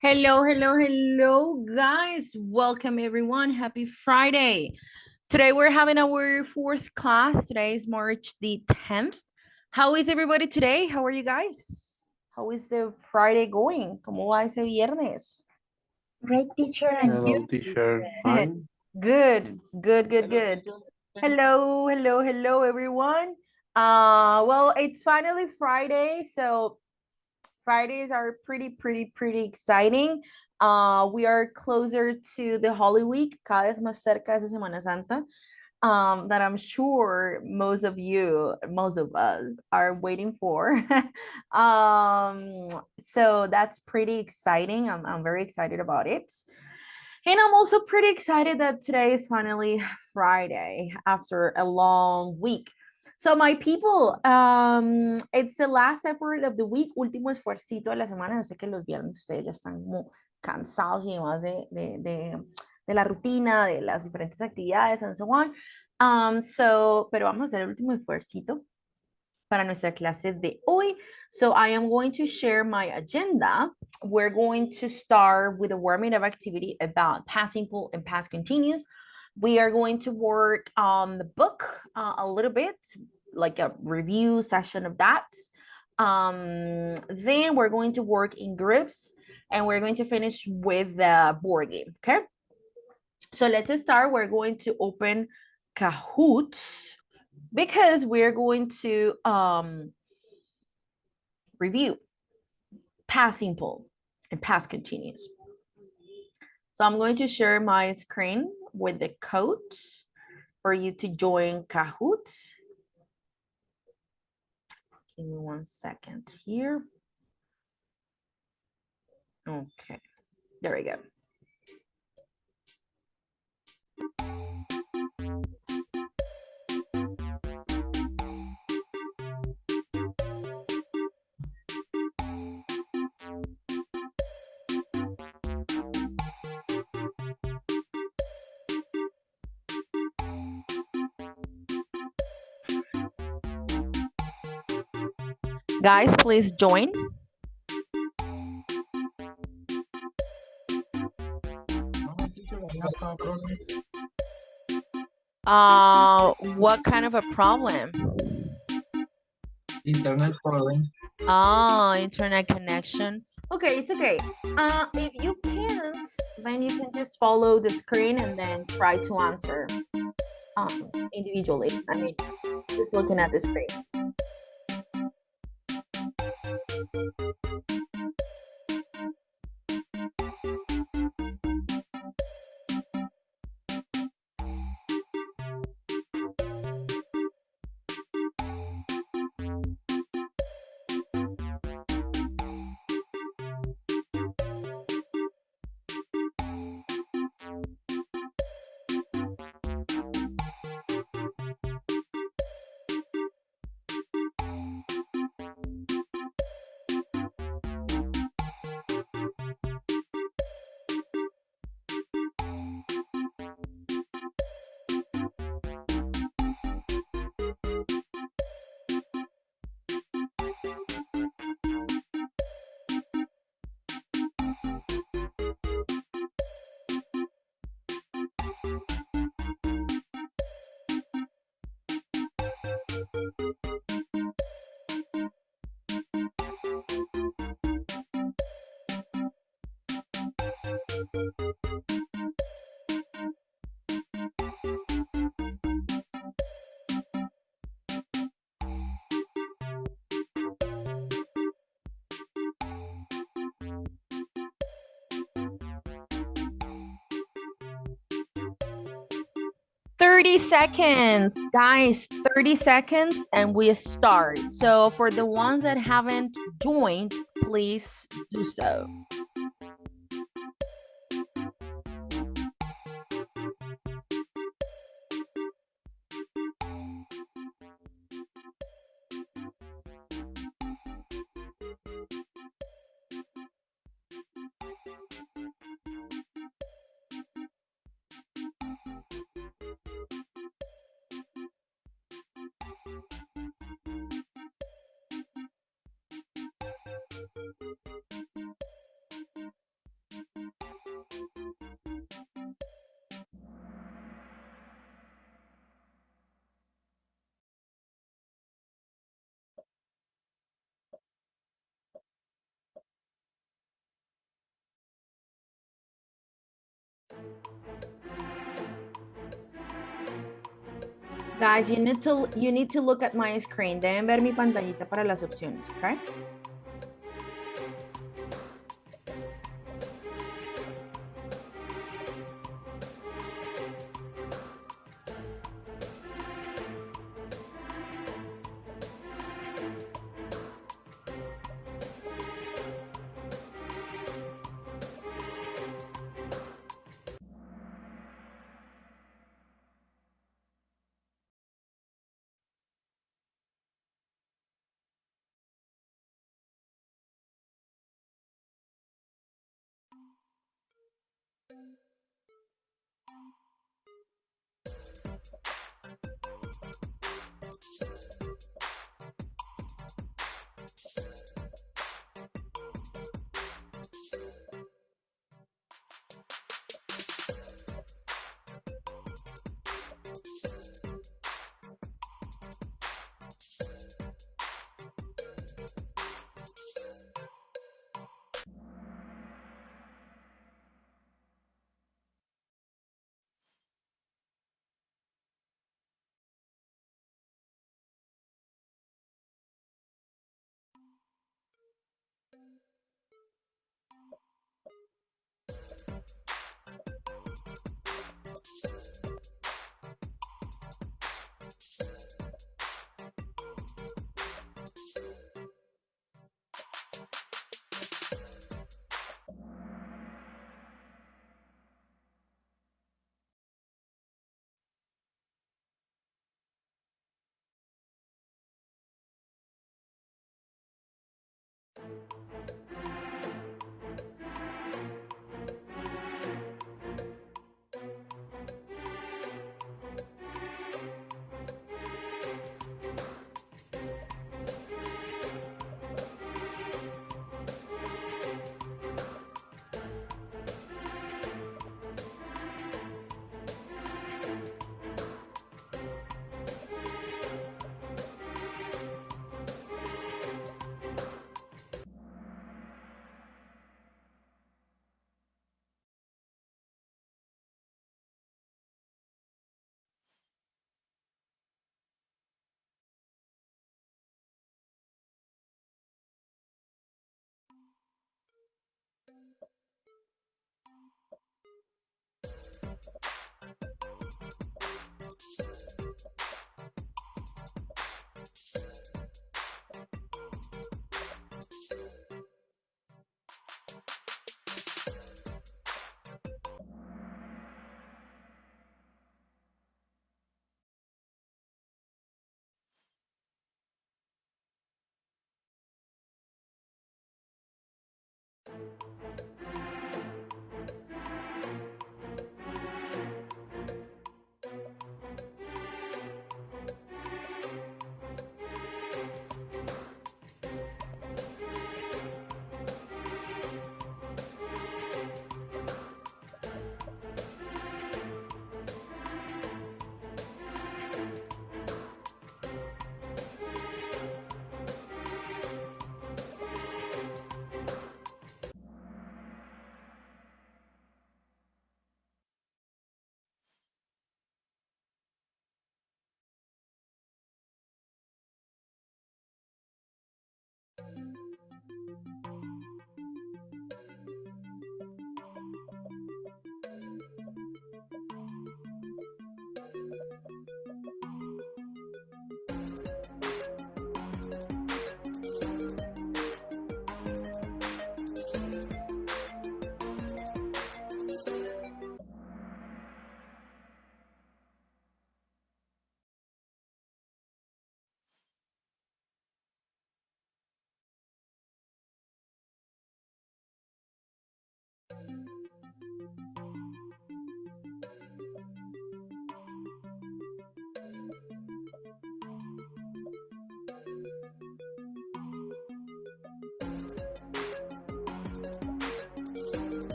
Hello, hello, hello, guys. Welcome, everyone. Happy Friday. Today, we're having our fourth class. Today is March the 10th. How is everybody today? How are you guys? How is the Friday going? ¿Cómo va ese viernes? Great teacher and Hello, you. teacher. Fine. Good, good, good, good. Hello, hello, hello, everyone. Well, it's finally Friday, so Fridays are pretty exciting. We are closer to the Holy Week, cada vez más cerca de esa Semana Santa, that I'm sure most of us are waiting for. So that's pretty exciting. I'm very excited about it. And I'm also pretty excited that today is finally Friday after a long week. So my people, it's the last effort of the week, último esfuercito de la semana. Yo sé que los viernes ustedes ya están como cansados y demás de la rutina, de las diferentes actividades, and so on. Pero vamos a hacer el último esfuercito para nuestra clase de hoy. So I am going to share my agenda. We're going to start with a warming up activity about past simple and past continuous. We are going to work on the book a little bit, like a review session of that. Then we're going to work in groups and we're going to finish with the board game, okay? So let's start. We're going to open Kahoot because we're going to review past simple and past continuous. So I'm going to share my screen with the code for you to join Kahoot. Give me 1 second here. Okay, there we go. Guys, please join. What kind of a problem? Internet problem. Oh, internet connection. Okay, it's okay. If you can't, then you can just follow the screen and then try to answer individually. I mean, just looking at the screen. 30 seconds, guys, 30 seconds, and we start. So for the ones that haven't joined, please do so. Guys, you need to look at my screen. Deben ver mi pantallita para las opciones, okay?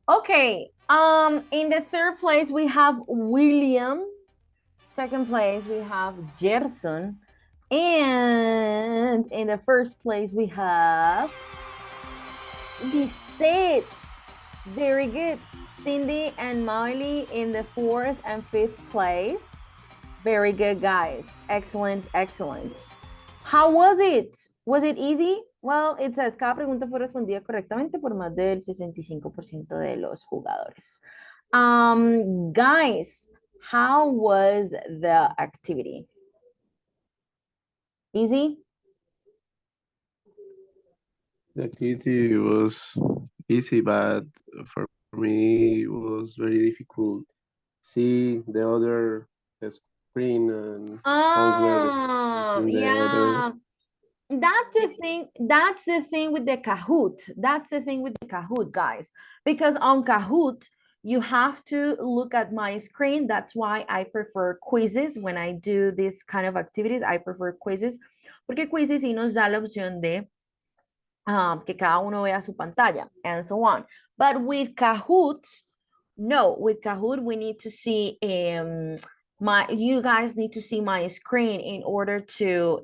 Okay, in the third place we have William. Second place we have Gerson. And in the first place we have Lisette. Very good. Cindy and Miley in the fourth and fifth place. Very good, guys. Excellent, excellent. How was it? Was it easy? Well, it says, cada pregunta fue respondida correctamente por más del 65% de los jugadores. Guys, how was the activity? Easy? The activity was easy, but for me it was very difficult. See the other screen and Oh, in the yeah. other. That's the thing with the Kahoot. That's the thing with the Kahoot, guys. Because on Kahoot, you have to look at my screen. That's why I prefer quizzes. When I do this kind of activities, I prefer quizzes. Porque quizzes sí nos da la opción de que cada uno vea su pantalla and so on. But with Kahoot, no, with Kahoot, we need to see you guys need to see my screen in order to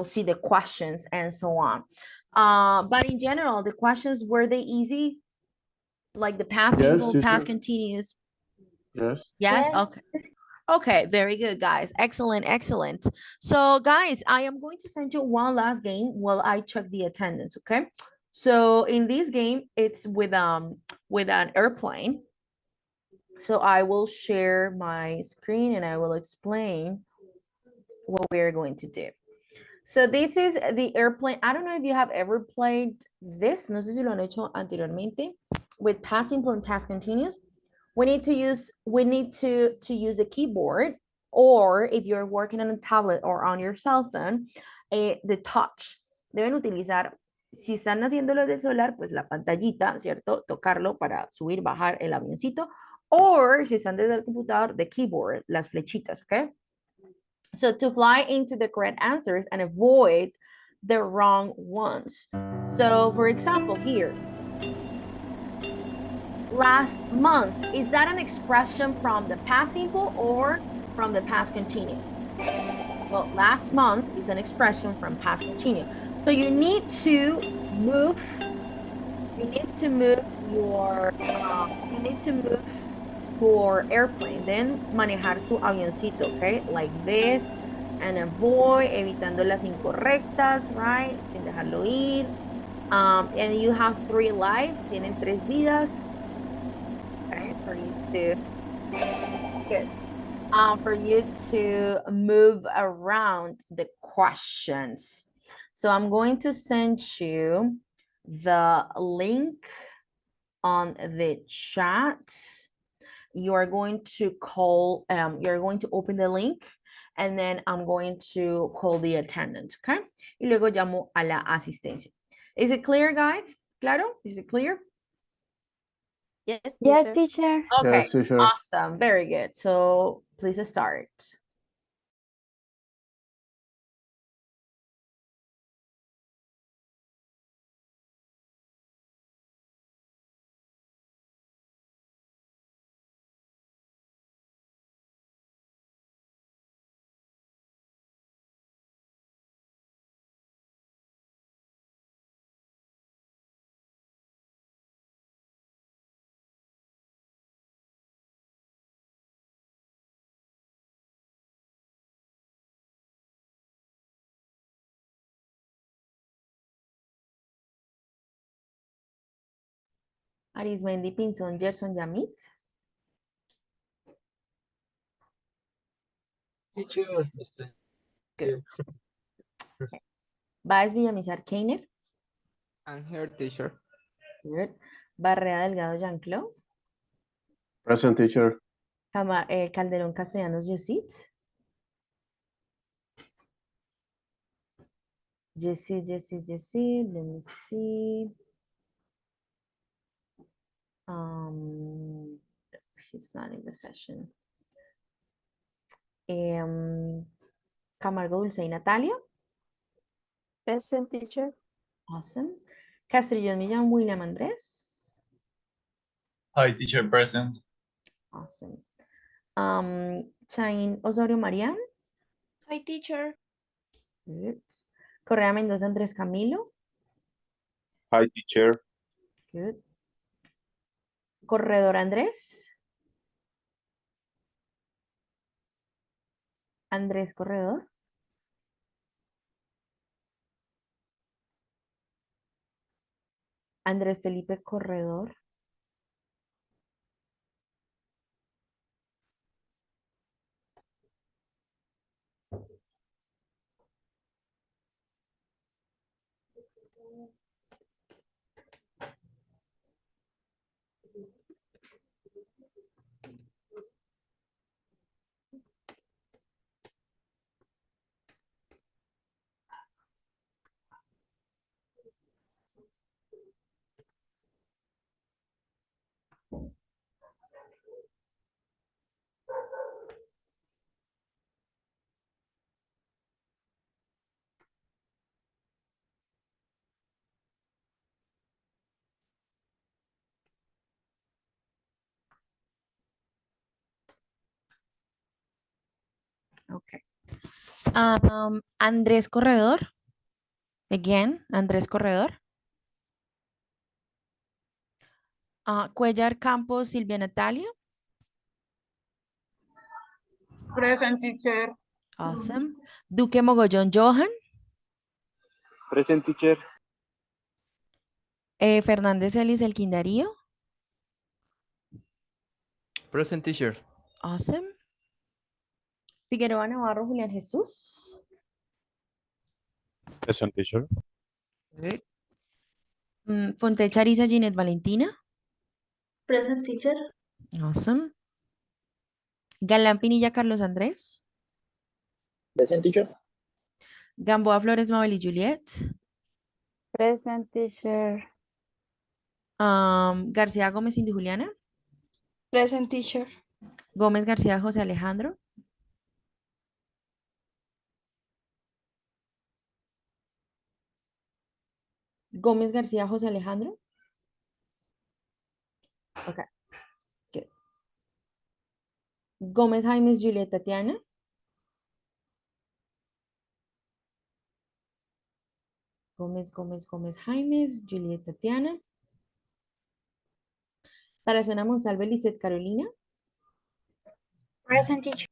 see the questions and so on. But in general, the questions, were they easy? Like the past simple, past continuous? Yes. Yes? Yes. Okay. Okay, very good, guys. Excellent, excellent. So, guys, I am going to send you one last game while I check the attendance, okay? So, in this game, it's with an airplane. So, I will share my screen and I will explain what we're going to do. So, this is the airplane. I don't know if you have ever played this. No sé si lo han hecho anteriormente with past simple and past continuous. We need to use the keyboard, or if you're working on a tablet or on your cell phone, the touch. Deben utilizar, si están haciendo lo de solar, pues la pantallita, ¿cierto? Tocarlo para subir, bajar el avioncito. Or si están desde el computador, the keyboard, las flechitas, okay? So to fly into the correct answers and avoid the wrong ones. So for example, here, last month, is that an expression from the past simple or from the past continuous? Well, last month is an expression from past continuous. So you need to move your airplane, then manejar su avioncito, okay? Like this and avoid, evitando las incorrectas, right? Sin dejarlo ir. And you have 3 lives, tienen 3 vidas. Okay, for you to, good. For you to move around the questions. So I'm going to send you the link on the chat. You are going to call, you're going to open the link and then I'm going to call the attendant, okay? Y luego llamo a la asistencia. Is it clear, guys? Claro? Is it clear? Yes, Yes, teacher. teacher. Okay, Yes, teacher. awesome, very good. So please start. Arismendi Pinzón, Gerson Yamit. Teacher, Good. Baez Villamizar Keiner. I'm here, teacher. Good. Barrea Delgado Jean-Claude. Present, teacher. Calderón Castellanos Yesit. Jesse, let me see. He's not in the session. Camargo Dulce y Natalia. Present, teacher. Awesome. Castrillón Millán William Andrés. Hi, teacher, present. Awesome. Chain Osorio Marián. Hi, teacher. Good. Correa Mendoza Andrés Camilo. Hi, teacher. Good. Corredor Andrés. Andrés Corredor. Andrés Felipe Corredor. Okay. Andrés Corredor. Again, Andrés Corredor. Cuellar Campos Silvia Natalia. Present, teacher. Awesome. Duque Mogollón Johan. Present, teacher. Fernández Ellis El Quindarío. Present, teacher. Awesome. Figueroa Navarro Julián Jesús. Present, teacher. Fonte Charisa Ginette Valentina. Present, teacher. Awesome. Galán Pinilla Carlos Andrés. Present, teacher. Gamboa Flores Mabel y Juliet. Present, teacher. García Gómez Cindy Juliana. Present, teacher. Gómez García José Alejandro. Gómez García José Alejandro. Okay. Good. Gómez Jaimes Juliet Tatiana. Gómez Jaimes Juliet Tatiana. Tarazona Monsalve Lizeth Carolina. Present, teacher.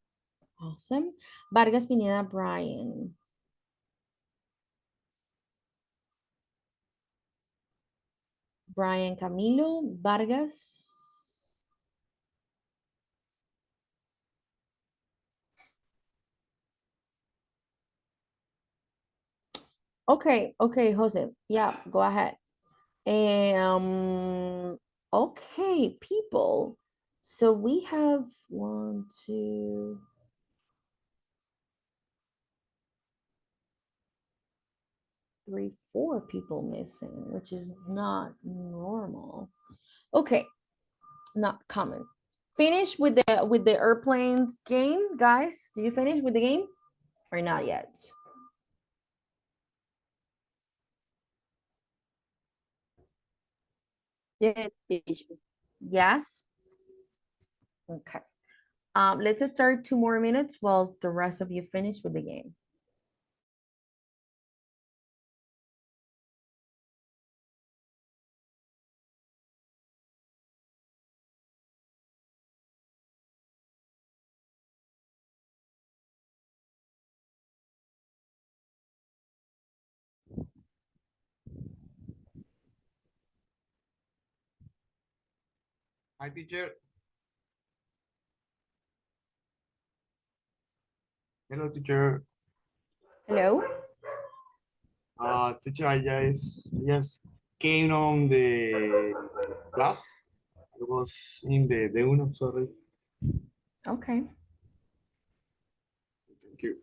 Awesome. Vargas Pineda Brian. Brian Camilo Vargas. Okay, Jose. Yeah, go ahead. Okay, people. So we have 1, 2, 3, 4 people missing, which is not normal. Okay, not common. Finish with the airplanes game, guys. Did you finish with the game or not yet? Yes, teacher. Yes. Okay. Let's start 2 more minutes while the rest of you finish with the game. Hi, teacher. Hello, teacher. Hello. Teacher, I just came on the class. I was in the D1, sorry. Okay. Thank you.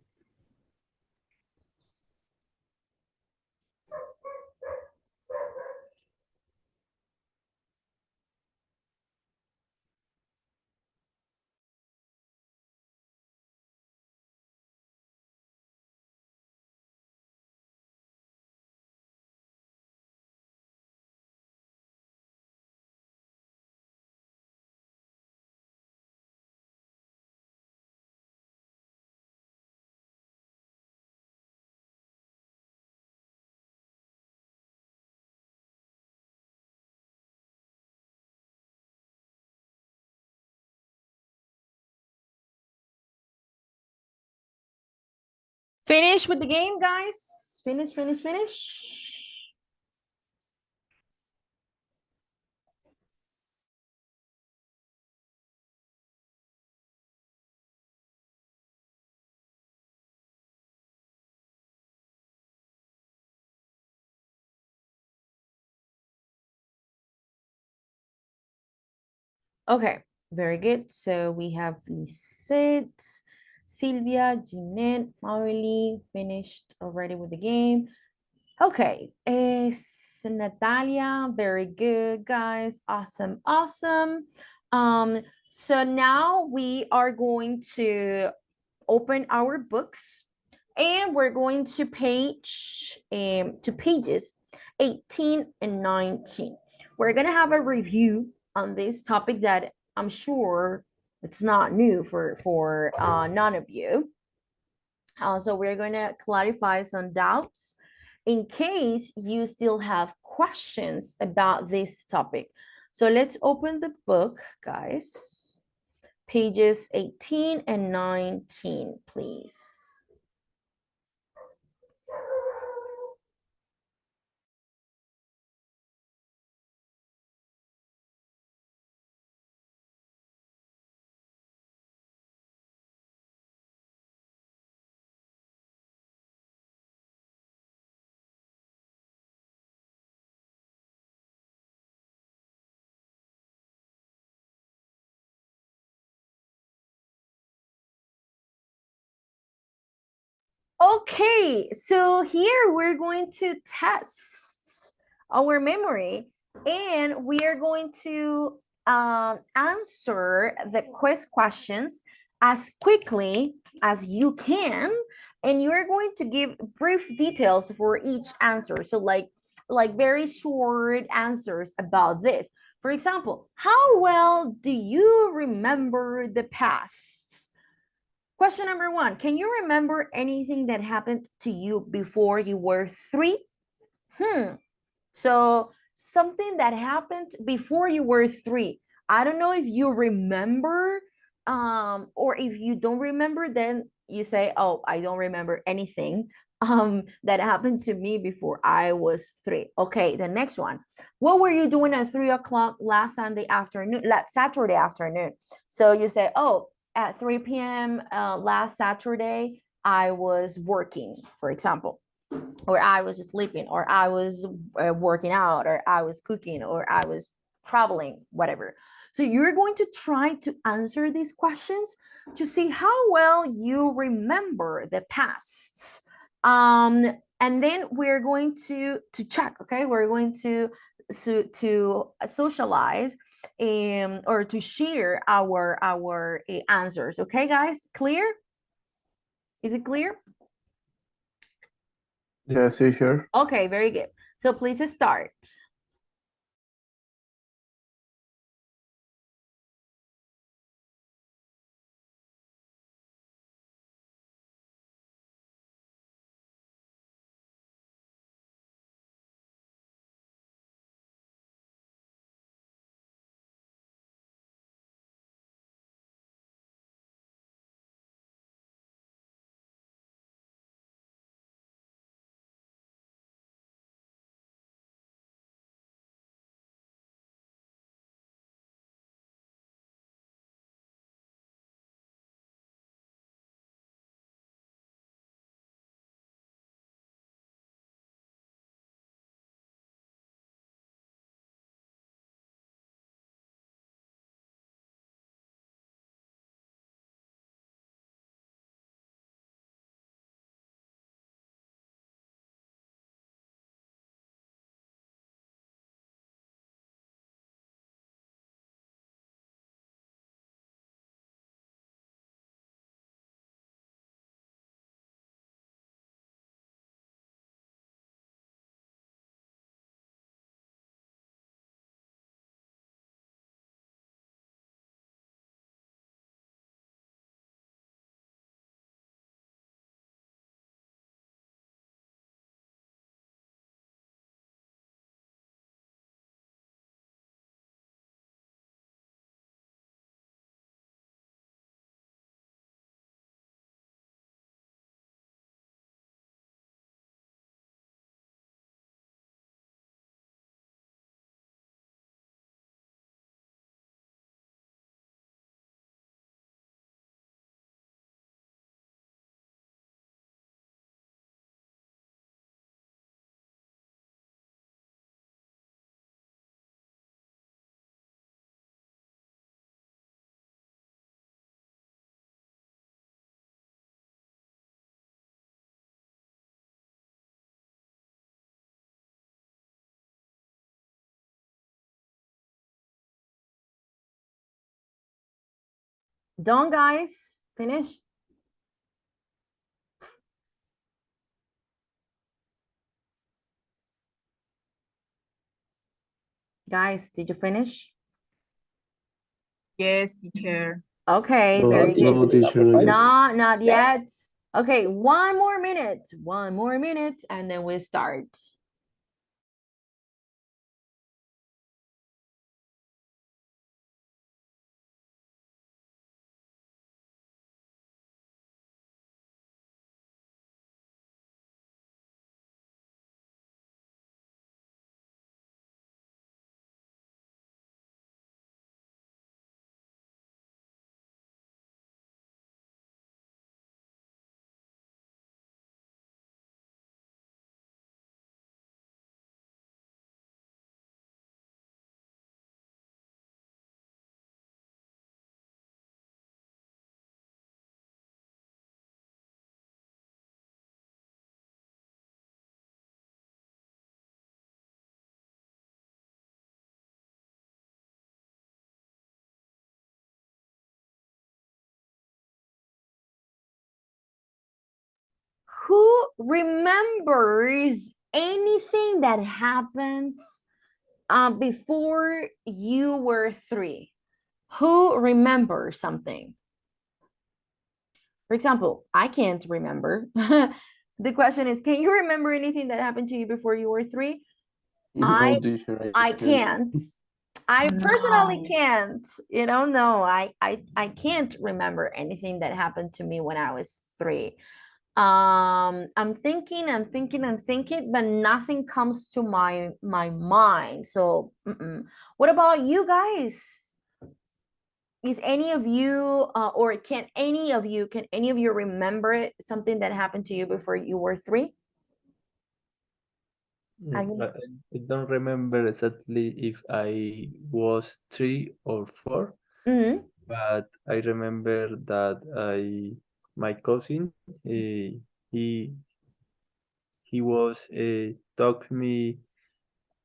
Finish with the game, guys. Finish. Okay, very good. So we have Lisette, Sylvia, Jeanette, Maureen finished already with the game. Okay, Natalia, very good, guys. Awesome. So now we are going to open our books and we're going to pages 18 and 19. We're gonna have a review on this topic that I'm sure it's not new for none of you. So we're going to clarify some doubts in case you still have questions about this topic. So let's open the book, guys. Pages 18 and 19, please. Okay, so here we're going to test our memory and we are going to answer the quiz questions as quickly as you can, and you're going to give brief details for each answer. So like very short answers about this. For example, how well do you remember the past? Question number 1, can you remember anything that happened to you before you were 3? So something that happened before you were 3. I don't know if you remember or if you don't remember, then you say, oh, I don't remember anything that happened to me before I was 3. Okay, the next one. What were you doing at 3 o'clock last Saturday afternoon? So you say, oh, at 3 p.m. Last Saturday, I was working, for example, or I was sleeping, or I was working out, or I was cooking, or I was traveling, whatever. So you're going to try to answer these questions to see how well you remember the pasts. And then we're going to check, okay? We're going to socialize or to share our answers. Okay, guys, clear? Is it clear? Yes, teacher. Okay, very good. So please start. Done, guys? Finish? Guys, did you finish? Yes, teacher. Okay, No, very good. no, teacher, not yet. No, not yet. Okay, one more minute, and then we start. Who remembers anything that happened before you were 3? Who remembers something? For example, I can't remember. The question is, can you remember anything that happened to you before you were 3? No, teacher, I can't. can't. I personally No. can't, no, I can't remember anything that happened to me when I was 3. I'm thinking, but nothing comes to my mind. So, what about you guys? Is any of you, or can any of you remember something that happened to you before you were 3? I don't remember exactly if I was 3 or 4, Mm-hmm. but I remember that my cousin, he was taught me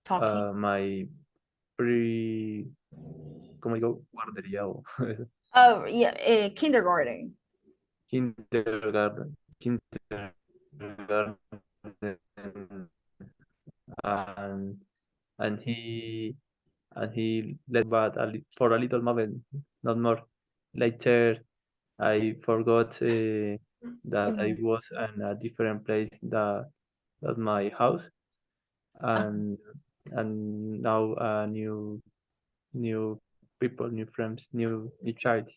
Talking. my pre, ¿cómo digo? Guardería o Oh, yeah, kindergarten. kindergarten, and and he let but for a little moment, not more. Later, I forgot that I was in a different place that my house, and now new people, new friends, new child.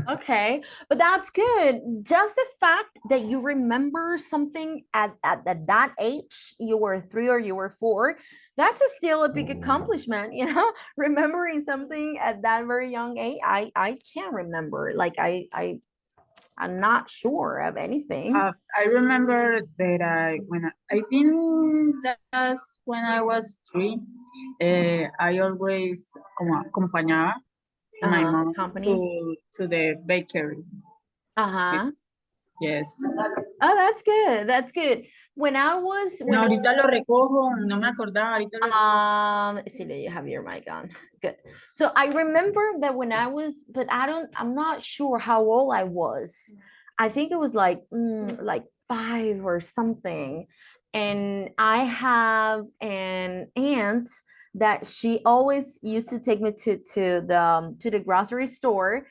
Okay, but that's good. Just the fact that you remember something at that age, you were 3 or you were 4, that's still a big accomplishment, remembering something at that very young age. I can't remember. Like I'm not sure of anything. I remember that I think that's when I was 3. I always como acompañaba my mom Company. to the bakery. Uh-huh. Yes. Oh, that's good. That's good. When I was No, ahorita lo recojo, no me acordaba, ahorita lo Celia, you have your mic on. Good. So I remember that when I was, but I'm not sure how old I was. I think it was like 5 or something. And I have an aunt that she always used to take me to the grocery store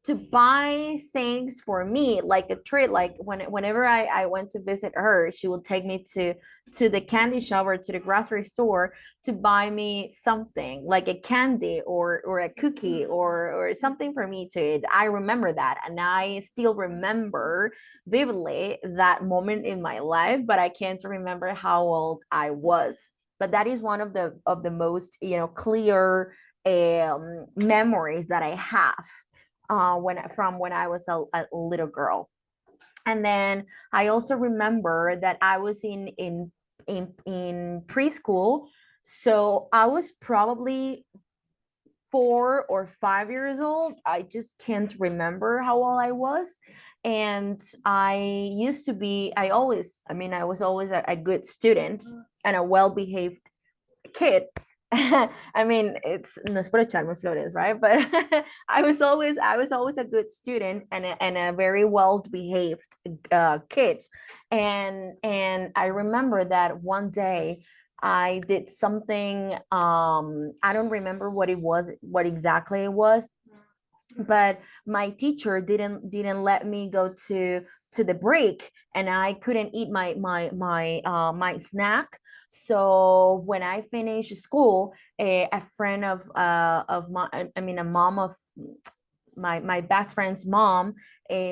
to buy things for me, like a treat. Like whenever I went to visit her, she would take me to the candy shop or to the grocery store to buy me something like a candy or a cookie or something for me to eat. I remember that, and I still remember vividly that moment in my life, but I can't remember how old I was. But that is one of the most clear memories that I have when I was a little girl. And then I also remember that I was in preschool, so I was probably 4 or 5 years old. I just can't remember how old I was. And I was always a good student and a well-behaved kid. I mean, it's no es por echarme flores, right? But I was always a good student and a very well behaved kid. And I remember that one day I did something. I don't remember what exactly it was, but my teacher didn't let me go to the break, and I couldn't eat my snack. So when I finished school, a friend of my I mean a mom of my best friend's mom,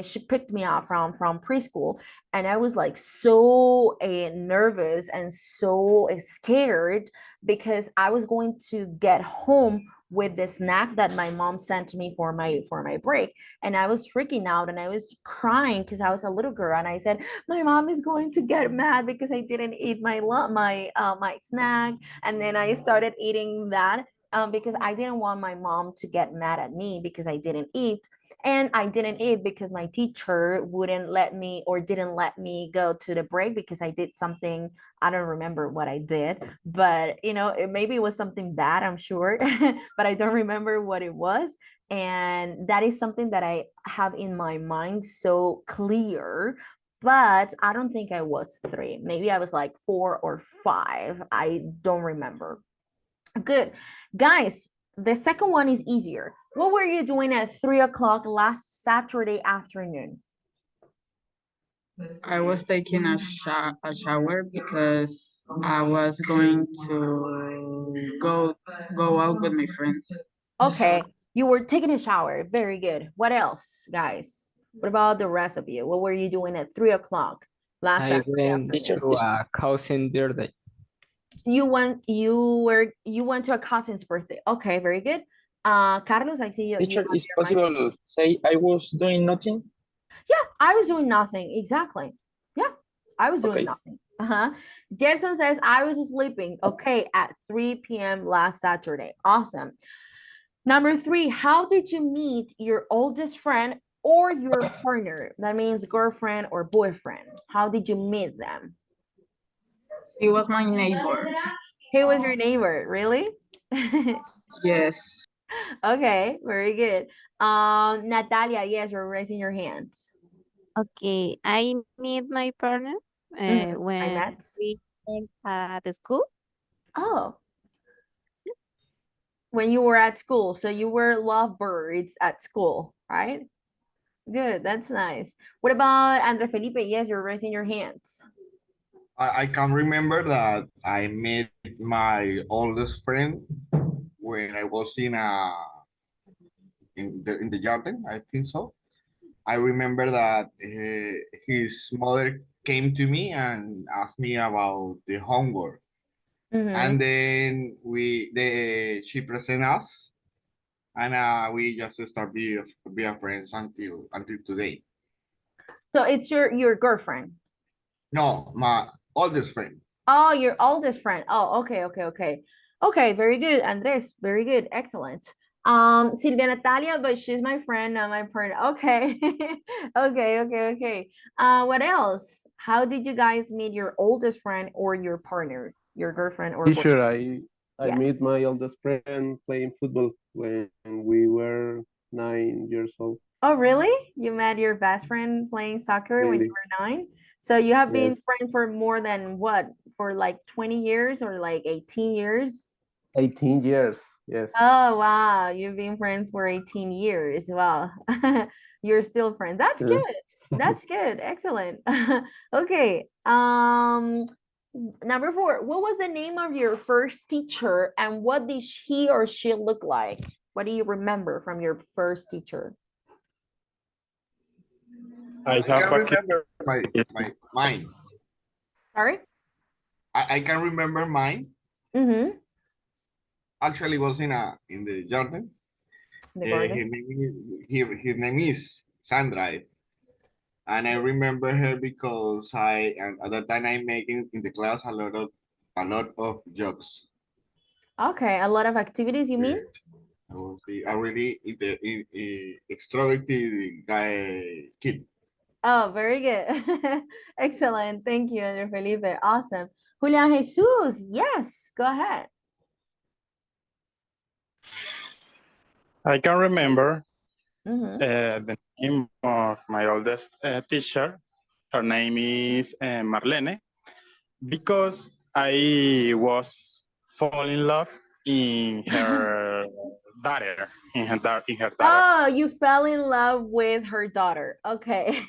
she picked me up from preschool, and I was like so nervous and so scared because I was going to get home with the snack that my mom sent me for my break, and I was freaking out and I was crying because I was a little girl, and I said my mom is going to get mad because I didn't eat my snack. And then I started eating that, because I didn't want my mom to get mad at me because I didn't eat. And I didn't eat because my teacher wouldn't let me or didn't let me go to the break because I did something. I don't remember what I did, but maybe it was something bad, I'm sure, but I don't remember what it was. And that is something that I have in my mind so clear. But I don't think I was 3. Maybe I was like 4 or 5. I don't remember. Good. Guys, the second one is easier. What were you doing at 3 o'clock last Saturday afternoon? I was taking a shower because I was going to go out with my friends. Okay, you were taking a shower. Very good. What else, guys? What about the rest of you? What were you doing at 3 o'clock last I Saturday went Teacher, afternoon? to a cousin birthday. You went to a cousin's birthday. Okay, very good. Carlos, I see you teacher, have is your mic. possible say I was doing nothing? Yeah, I was doing nothing. Exactly. Yeah, I was doing Okay. nothing. Gerson says I was sleeping. Okay, at 3 p.m. last Saturday. Awesome. Number 3, how did you meet your oldest friend or your partner? That means girlfriend or boyfriend. How did you meet them? He was my neighbor. He was your neighbor, really? Yes. Okay, very good. Natalia, yes, you're raising your hands. Okay, I meet my partner I when met. we went at the school. Oh, when you were at school. So you were lovebirds at school, right? Good, that's nice. What about Andre Felipe? Yes, you're raising your hands. I can remember that I met my oldest friend when I was in the garden, I think so. I remember that his mother came to me and asked me about the homework, Mhm. and then she present us, and we just start be a friends until today. So it's your girlfriend. No, my oldest friend. Oh, your oldest friend. Oh, okay, okay, okay. Okay, very good, Andres. Very good. Excellent. Silvia Natalia, but she's my friend, not my partner. Okay. Okay, okay, okay. What else? How did you guys meet your oldest friend or your partner, your girlfriend or boyfriend? Teacher, I Yes. met my oldest friend playing football when we were 9 years old. Oh, really? You met your best friend playing soccer when you Really? were 9? So you have Yes. been friends for more than what? For like 20 years or like 18 years? 18 years. Yes. Oh, wow. You've been friends for 18 years. Wow. You're still friends. That's Yeah. good. That's good. Excellent. Okay. Number 4, what was the name of your first teacher and what did he or she look like? What do you remember from your first teacher? I can remember mine. Sorry? I can remember mine. Mm-hmm. Actually, was in the garden. The garden. His name is Sandra, and I remember her because at that time I making in the class a lot of jokes. Okay, a lot of activities, you mean? I was a really extroverted kid. Oh, very good. Excellent. Thank you, Andrew Felipe. Awesome. Julian Jesus, yes, go ahead. I can remember Mm-hmm. the name of my oldest teacher. Her name is Marlene, because I was fall in love in her daughter, in her daughter. Oh, you fell in love with her daughter. Okay.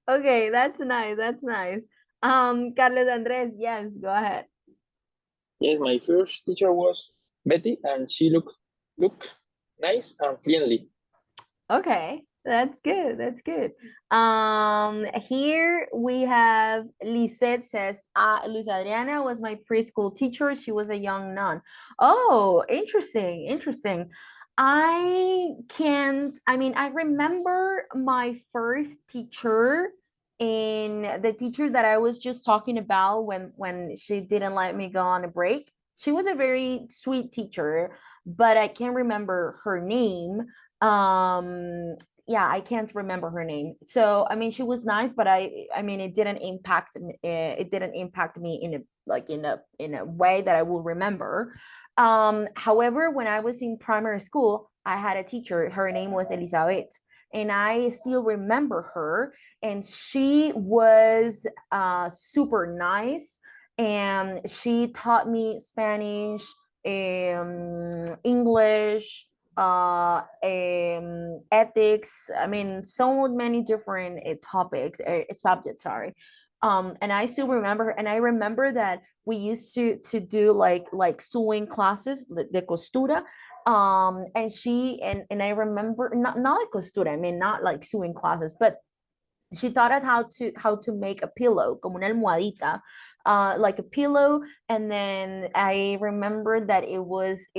Okay, that's nice. That's nice. Carlos Andres, yes, go ahead. Yes, my first teacher was Betty, and she looked nice and friendly. Okay, that's good. That's good. Here we have Lisette says, Luis Adriana was my preschool teacher. She was a young nun. Oh, interesting, interesting. I remember my first teacher and the teacher that I was just talking about when she didn't let me go on a break. She was a very sweet teacher, but I can't remember her name. Yeah, I can't remember her name. So I mean, she was nice, but I mean it didn't impact me. It didn't impact me in a way that I will remember. However, when I was in primary school, I had a teacher. Her name was Elizabeth, and I still remember her. And she was super nice, and she taught me Spanish, English, ethics. I mean, so many different topics, subjects, sorry. And I still remember her, and I remember that we used to do like sewing classes de costura. And I remember not like costura, I mean not like sewing classes, but she taught us how to make a pillow, como una almohadita, like a pillow. And then I remember that it was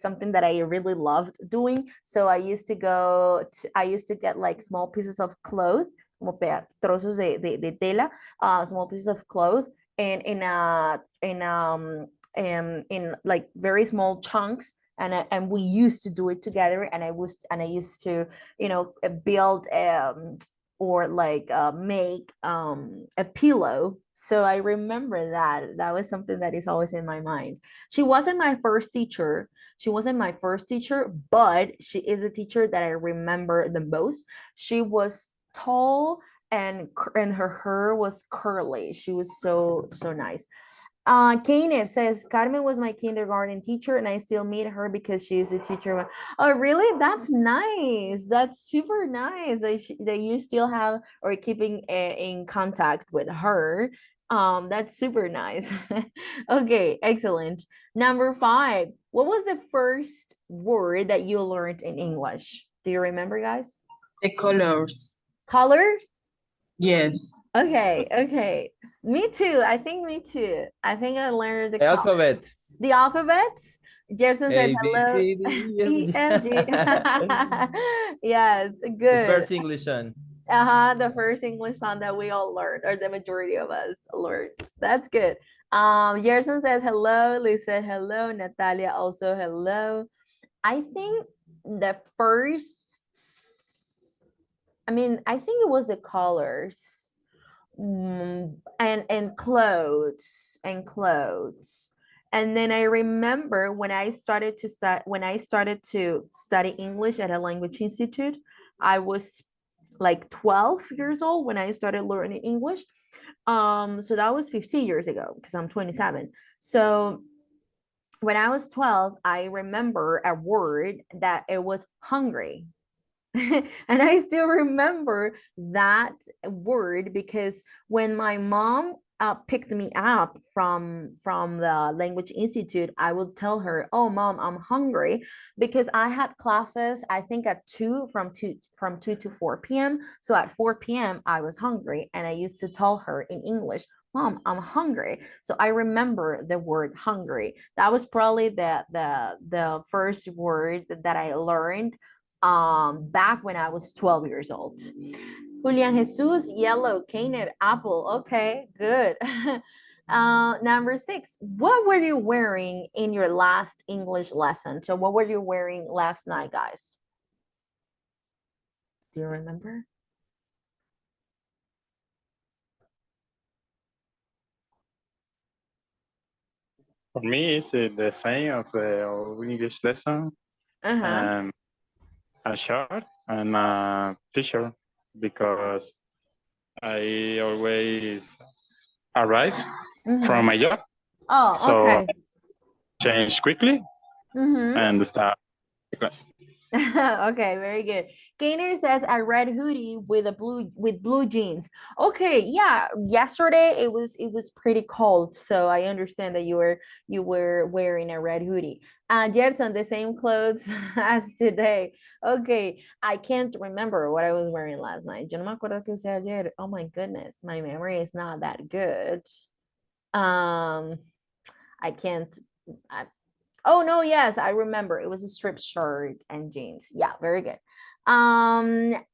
something that I really loved doing. So I used to get like small pieces of cloth, como trozos de tela, small pieces of cloth, and in like very small chunks. And we used to do it together, and I used to build or like make a pillow. So I remember that was something that is always in my mind. She wasn't my first teacher. But she is the teacher that I remember the most. She was tall, and her hair was curly. She was so nice. Kainer says Carmen was my kindergarten teacher, and I still meet her because she's the teacher. Oh, really? That's nice. That's super nice that you still have or keeping in contact with her. That's super nice. Okay, excellent. Number 5. What was the first word that you learned in English? Do you remember, guys? The colors. Color? Yes. Okay. Me too. I think me too. I think I learned The alphabet. The alphabets. Jefferson said A, B, hello. C, D, E, F, F, G. G. Yes, The good. first English one. The first English song that we all learned, or the majority of us learned. That's good. Gerson says hello. Liz said hello. Natalia also hello. I think the first, I think it was the colors. And clothes. And then I remember when I started to study English at a language institute. I was like 12 years old when I started learning English. So that was 15 years ago because I'm 27. So when I was 12, I remember a word that it was hungry. And I still remember that word because when my mom picked me up from the language institute, I would tell her, "Oh, mom, I'm hungry," because I had classes. I think at 2 from 2 to 4 p.m. So at 4 p.m. I was hungry, and I used to tell her in English, "Mom, I'm hungry." So I remember the word hungry. That was probably the first word that I learned back when I was 12 years old. Julian Jesus, yellow, Canet, apple. Okay, good. Number 6, what were you wearing in your last English lesson? So what were you wearing last night, guys? Do you remember? For me, it's the same of the English lesson, and a shirt and a t-shirt, because I always arrive from my job. Oh, So okay. change quickly and start the class. Okay, very good. Gainer says a red hoodie with blue jeans. Okay, yeah. Yesterday it was pretty cold, so I understand that you were wearing a red hoodie. Gerson, the same clothes as today. Okay, I can't remember what I was wearing last night. Yo no me acuerdo que usé ayer. Oh my goodness, my memory is not that good. I can't. Oh no, yes, I remember. It was a striped shirt and jeans. Yeah, very good.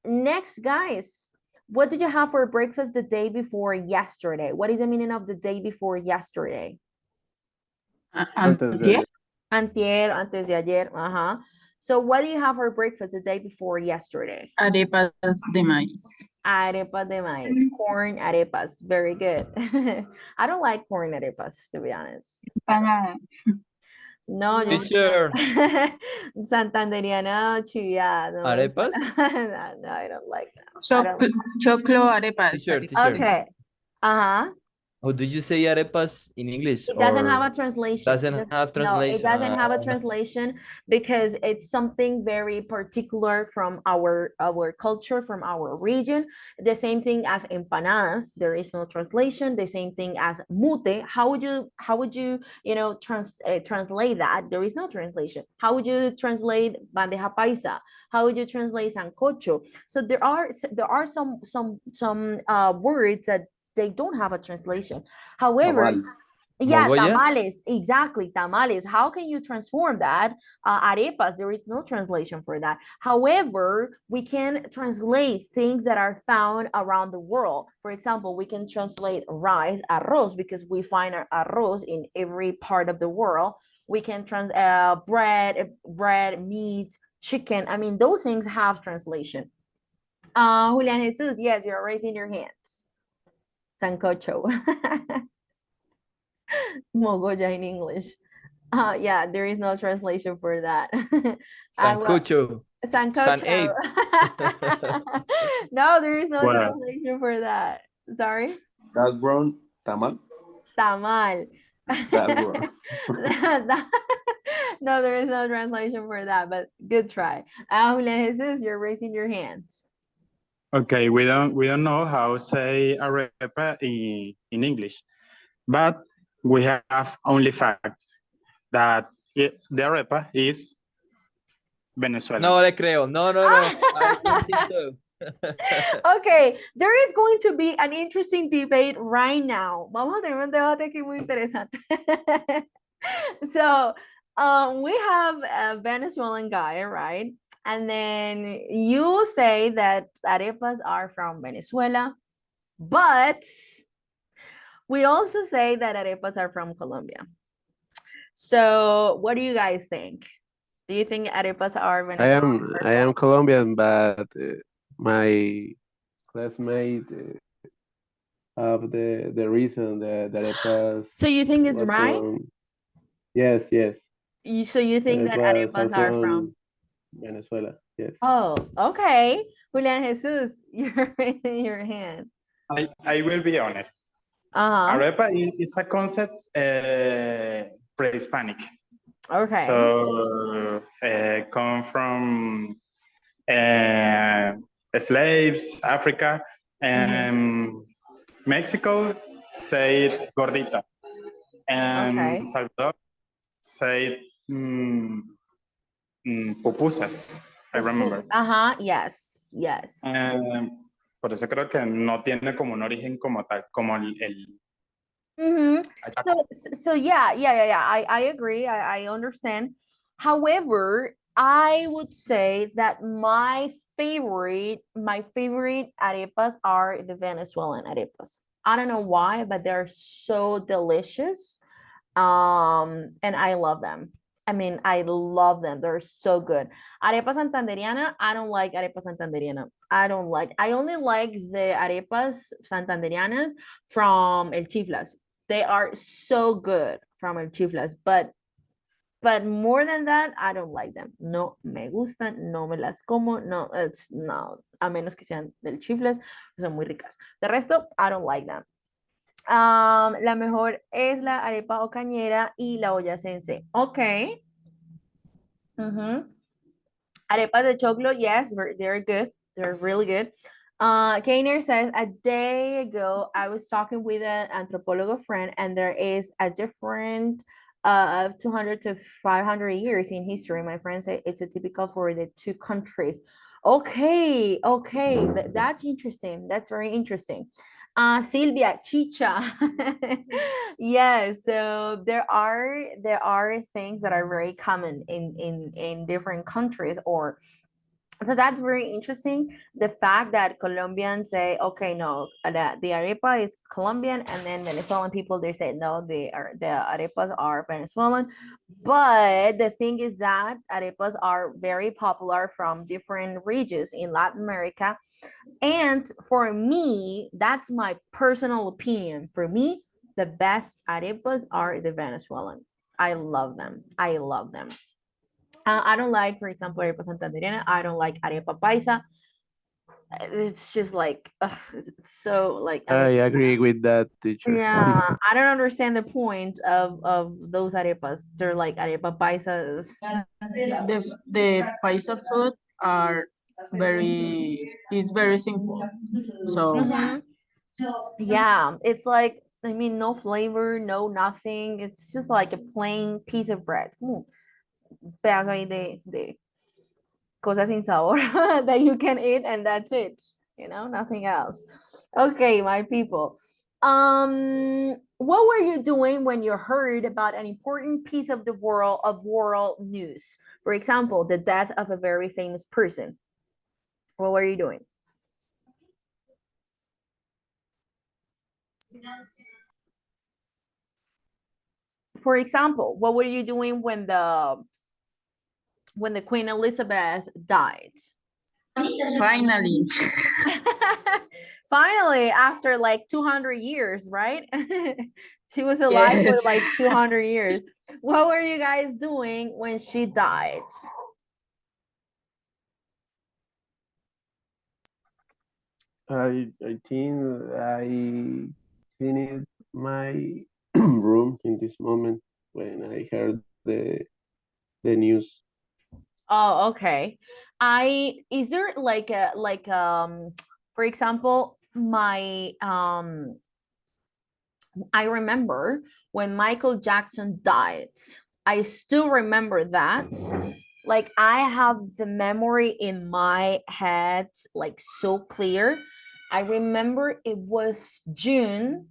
Next, guys, what did you have for breakfast the day before yesterday? What is the meaning of the day before yesterday? Antes de ayer. Antier, antes de ayer. So what do you have for breakfast the day before yesterday? Arepas de maíz. Arepas de maíz. Corn arepas. Very good. I don't like corn arepas, to be honest. No, Teacher. Santanderiana chuya. No, Arepas? no, I don't like them. Choclo arepas. Teacher. Okay. How did you say arepas in English? It doesn't have Or a translation. doesn't have No, it translation? doesn't have a translation because it's something very particular from our culture, from our region. The same thing as empanadas. There is no translation. The same thing as mute. How would you translate that? There is no translation. How would you translate bandeja paisa? How would you translate sancocho? So there are some words that they don't have a translation. However, Tamal. yeah, Mogoya? tamales, exactly, tamales. How can you transform that? Arepas, there is no translation for that. However, we can translate things that are found around the world. For example, we can translate rice, arroz, because we find arroz in every part of the world. We can bread, meat, chicken. I mean, those things have translation. Julian Jesus, yes, you're raising your hands. Sancocho. Mogoja in English. Yeah, there is no translation for that. Sancocho. San Sancocho. 8. No, there is no Well, translation for that. Sorry. That's wrong. Tamal. Tamal. That's wrong. No, there is no translation for that, but good try. Julian Jesus, you're raising your hands. okay, we don't know how to say arepa in English, but we have only fact that the arepa is Venezuelan. No le creo. No, no, no. I don't think so. Okay, there is going to be an interesting debate right now. Vamos a tener un debate aquí muy interesante. So, we have a Venezuelan guy, right? And then you say that arepas are from Venezuela, but we also say that arepas are from Colombia. So, what do you guys think? Do you think arepas are Venezuelan? I am Colombian, but my classmate have the reason that arepas So you think it's was right? from yes, yes. So you think that arepas are from? Venezuela. Yes. Oh, okay. Julian Jesus, you're raising your hand. I will be honest. Uh-huh. Arepa is a concept pre-Hispanic. Okay. So come from slaves, Africa, and Mexico said gordita, and Okay. Salvador said pupusas, I remember. Uh-huh. Yes. Yes. Por eso creo que no tiene como un origen como tal, como So yeah. I agree. I understand. However, I would say that my favorite arepas are the Venezuelan arepas. I don't know why, but they're so delicious. And I love them. I mean, I love them. They're so good. Arepa santanderiana, I don't like arepa santanderiana. I only like the arepas santanderianas from El Chiflas. They are so good from El Chiflas, but more than that, I don't like them. No me gustan, no me las como, no, it's no, a menos que sean del Chiflas, son muy ricas. De resto, I don't like them. La mejor es la arepa o cañera y la olla sensei. Ok. Arepas de choclo, yes, they're good. They're really good. Kainer says, a day ago, I was talking with an anthropology friend, and there is a different of 200 to 500 years in history. My friend said it's a typical for the two countries. Okay, that's interesting. That's very interesting. Silvia, chicha. Yes, so there are things that are very common in different countries, or so that's very interesting. The fact that Colombians say, okay, no, the arepa is Colombian, and then Venezuelan people they say no, the arepas are Venezuelan. But the thing is that arepas are very popular from different regions in Latin America. And for me, that's my personal opinion. For me, the best arepas are the Venezuelan. I love them. I love them. I don't like, for example, arepa santanderiana. I don't like arepa paisa. it's just like ugh, it's so like I agree with that, teacher. yeah, I don't understand the point of those arepas. They're like arepa paisas. The paisa food are very is very simple. So Mhm. Yeah, it's like I mean, no flavor, no nothing. It's just like a plain piece of bread. Como un pedazo ahí de cosas sin sabor that you can eat, and that's it. You know, nothing else. Okay, my people. What were you doing when you heard about an important piece of the world news? For example, the death of a very famous person. What were you doing? For example, what were you doing when the Queen Elizabeth died? finally, Finally, after like 200 years, right? She was alive for yes. like 200 years. What were you guys doing when she died? I think I cleaned my room in this moment when I heard the news. Oh, okay. I is there like for example, my I remember when Michael Jackson died. I still remember that. Like I have the memory in my head like so clear. I remember it was June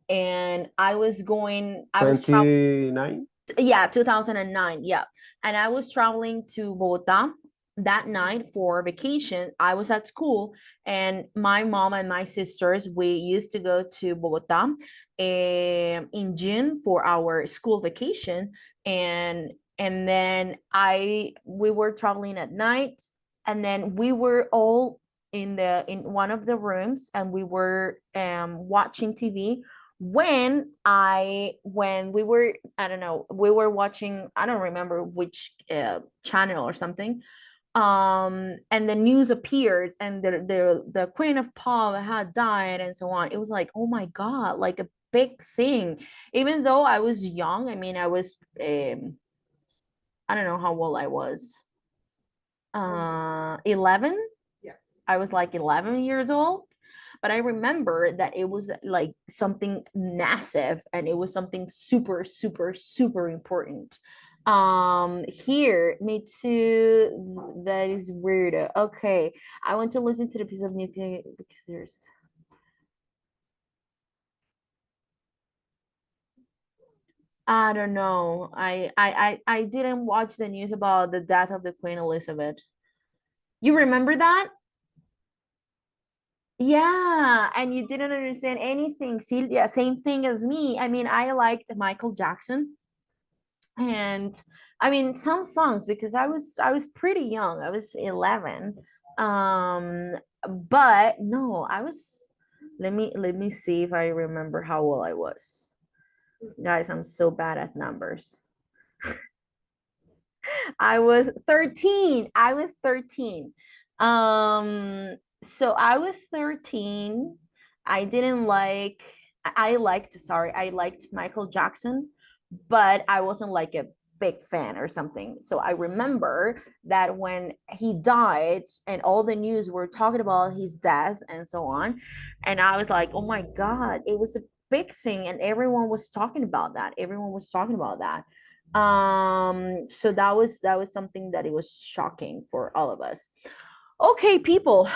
and I was traveling 29? yeah 2009 yeah, and I was traveling to Bogota that night for vacation. I was at school and my mom and my sisters we used to go to Bogota in June for our school vacation, and then I we were traveling at night, and then we were all in one of the rooms and we were watching TV when we were I don't know we were watching I don't remember which channel or something, and the news appeared and the Queen of Pop had died and so on. It was like, oh my god, like a big thing. Even though I was young, I mean I was I don't know how old I was, 11. I was like 11 years old, but I remember that it was like something massive and it was something super, super, super important. Here, me too. That is weird. Okay, I want to listen to the piece of music because there's. I don't know. I didn't watch the news about the death of the Queen Elizabeth. You remember that? Yeah, and you didn't understand anything, Silvia. Same thing as me. I mean, I liked Michael Jackson, and I mean some songs because I was pretty young. I was 11. Um, but no, I was let me see if I remember how old I was. Guys, I'm so bad at numbers. I was 13. I was 13. So I was 13. I didn't like I liked sorry, I liked Michael Jackson, but I wasn't like a big fan or something. So I remember that when he died and all the news were talking about his death and so on, and I was like, "Oh my god, it was a big thing and everyone was talking about that. Everyone was talking about that." So that was something that it was shocking for all of us. Okay, people,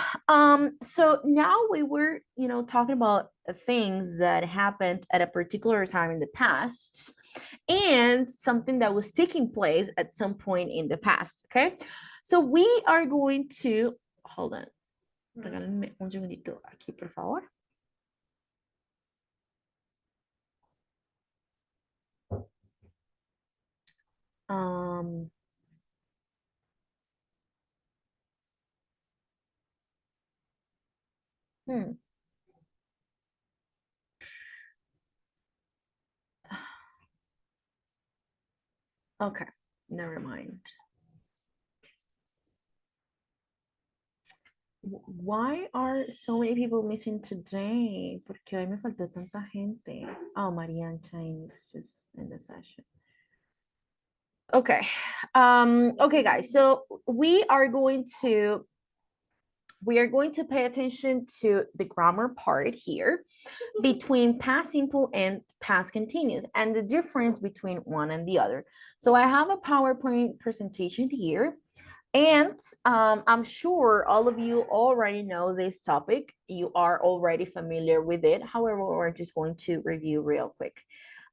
so now we were talking about things that happened at a particular time in the past and something that was taking place at some point in the past. Okay, so we are going to hold on. Regálenme un segundito aquí, por favor. um hmm. Okay, never mind. Why are so many people missing today? Porque hoy me faltó tanta gente. Oh, Marianne Chang is just in the session. Okay. Okay, guys. So we are going to pay attention to the grammar part here between past simple and past continuous and the difference between one and the other. So I have a PowerPoint presentation here. And I'm sure all of you already know this topic. You are already familiar with it. However, we're just going to review real quick.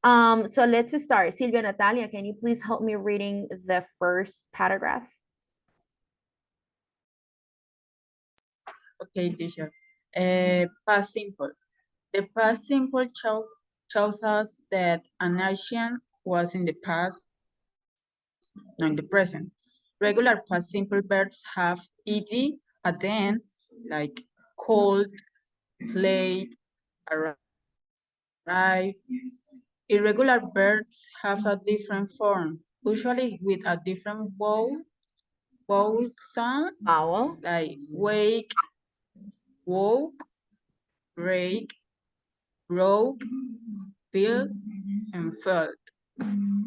So let's start. Silvia Natalia, can you please help me reading the first paragraph? Okay, teacher. Past simple. The past simple shows us that an action was in the past, not in the present. Regular past simple verbs have ed at the end, like called, played, arrived. Irregular verbs have a different form, usually with a different vowel sound, Vowel. like wake, woke, break, broke, feel, and felt.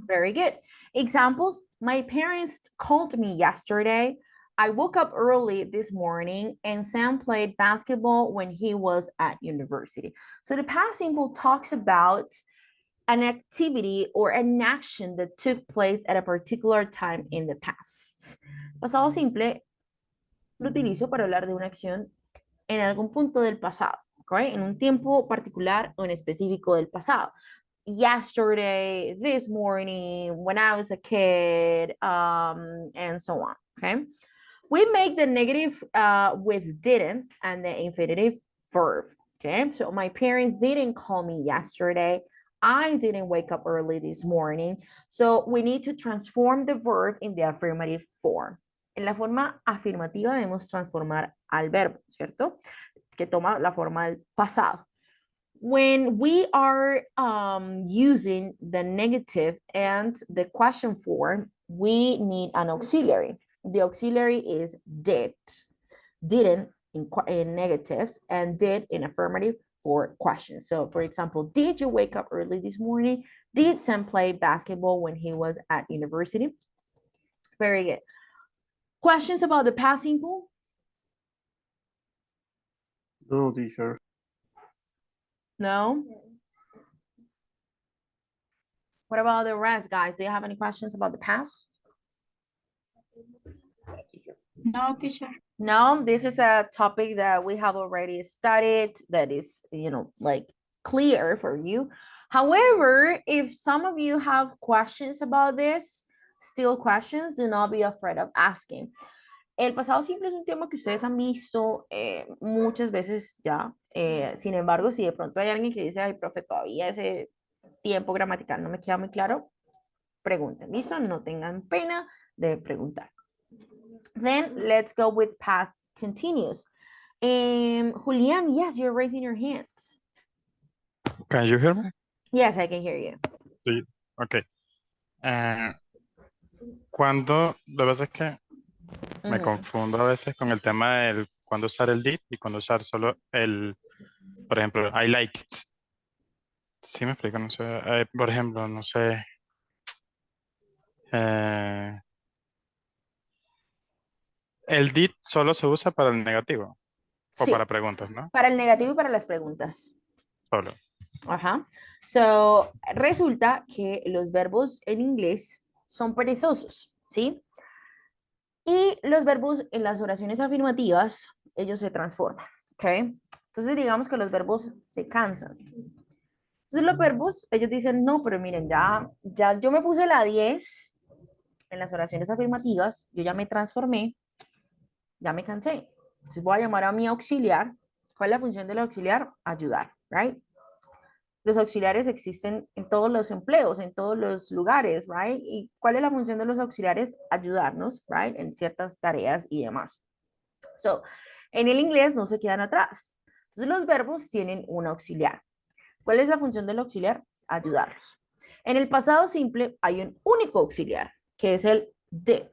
Very good. Examples, my parents called me yesterday. I woke up early this morning and Sam played basketball when he was at university. So the past simple talks about an activity or an action that took place at a particular time in the past. Pasado simple lo utilizo para hablar de una acción en algún punto del pasado, ¿ok? En un tiempo particular o en específico del pasado. Yesterday, this morning, when I was a kid, and so on, okay? We make the negative with didn't and the infinitive verb, okay? So my parents didn't call me yesterday. I didn't wake up early this morning. So we need to transform the verb in the affirmative form. En la forma afirmativa debemos transformar al verbo, ¿cierto? Que toma la forma del pasado. When we are using the negative and the question form, we need an auxiliary. The auxiliary is did, didn't in negatives, and did in affirmative for questions. So for example, did you wake up early this morning? Did Sam play basketball when he was at university? Very good. Questions about the past simple? No, teacher. No? What about the rest, guys? Do you have any questions about the past? No, teacher. No, this is a topic that we have already studied that is, like clear for you. However, if some of you have questions about this, still questions, do not be afraid of asking. El pasado simple es un tema que ustedes han visto muchas veces ya. Sin embargo, si de pronto hay alguien que dice, ay, profe, todavía ese tiempo gramatical no me queda muy claro, pregunten, ¿listo? No tengan pena de preguntar. Then let's go with past continuous. Julian, yes, you're raising your hands. Can you hear me? Yes, I can hear you. Sí. Ok. Cuando, lo que pasa es que me confundo a veces con el tema del cuando usar el did y cuando usar solo el, por ejemplo, I like it. Sí me explico, no sé. Por ejemplo, no sé. El did solo se usa para el negativo o Sí, para preguntas, ¿no? para el negativo y para las preguntas. Solo. Ajá. So, resulta que los verbos en inglés son perezosos, ¿sí? Y los verbos en las oraciones afirmativas, ellos se transforman, ¿ok? Entonces, digamos que los verbos se cansan. Entonces, los verbos, ellos dicen, no, pero miren, ya yo me puse la 10 en las oraciones afirmativas, yo ya me transformé, ya me cansé. Entonces, voy a llamar a mi auxiliar. ¿Cuál es la función del auxiliar? Ayudar, ¿right? Los auxiliares existen en todos los empleos, en todos los lugares, right? ¿Y cuál es la función de los auxiliares? Ayudarnos, right? En ciertas tareas y demás. So, en el inglés no se quedan atrás. Entonces, los verbos tienen un auxiliar. ¿Cuál es la función del auxiliar? Ayudarlos. En el pasado simple hay un único auxiliar, que es el did.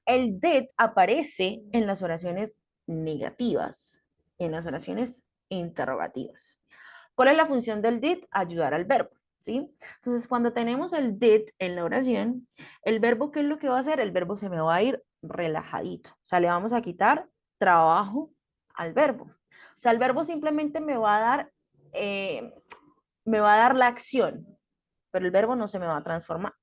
El did aparece en las oraciones negativas, en las oraciones interrogativas. ¿Cuál es la función del did? Ayudar al verbo, ¿sí? Entonces, cuando tenemos el did en la oración, el verbo, ¿qué es lo que va a hacer? El verbo se me va a ir relajadito. O sea, le vamos a quitar trabajo al verbo. O sea, el verbo simplemente me va a dar la acción, pero el verbo no se me va a transformar.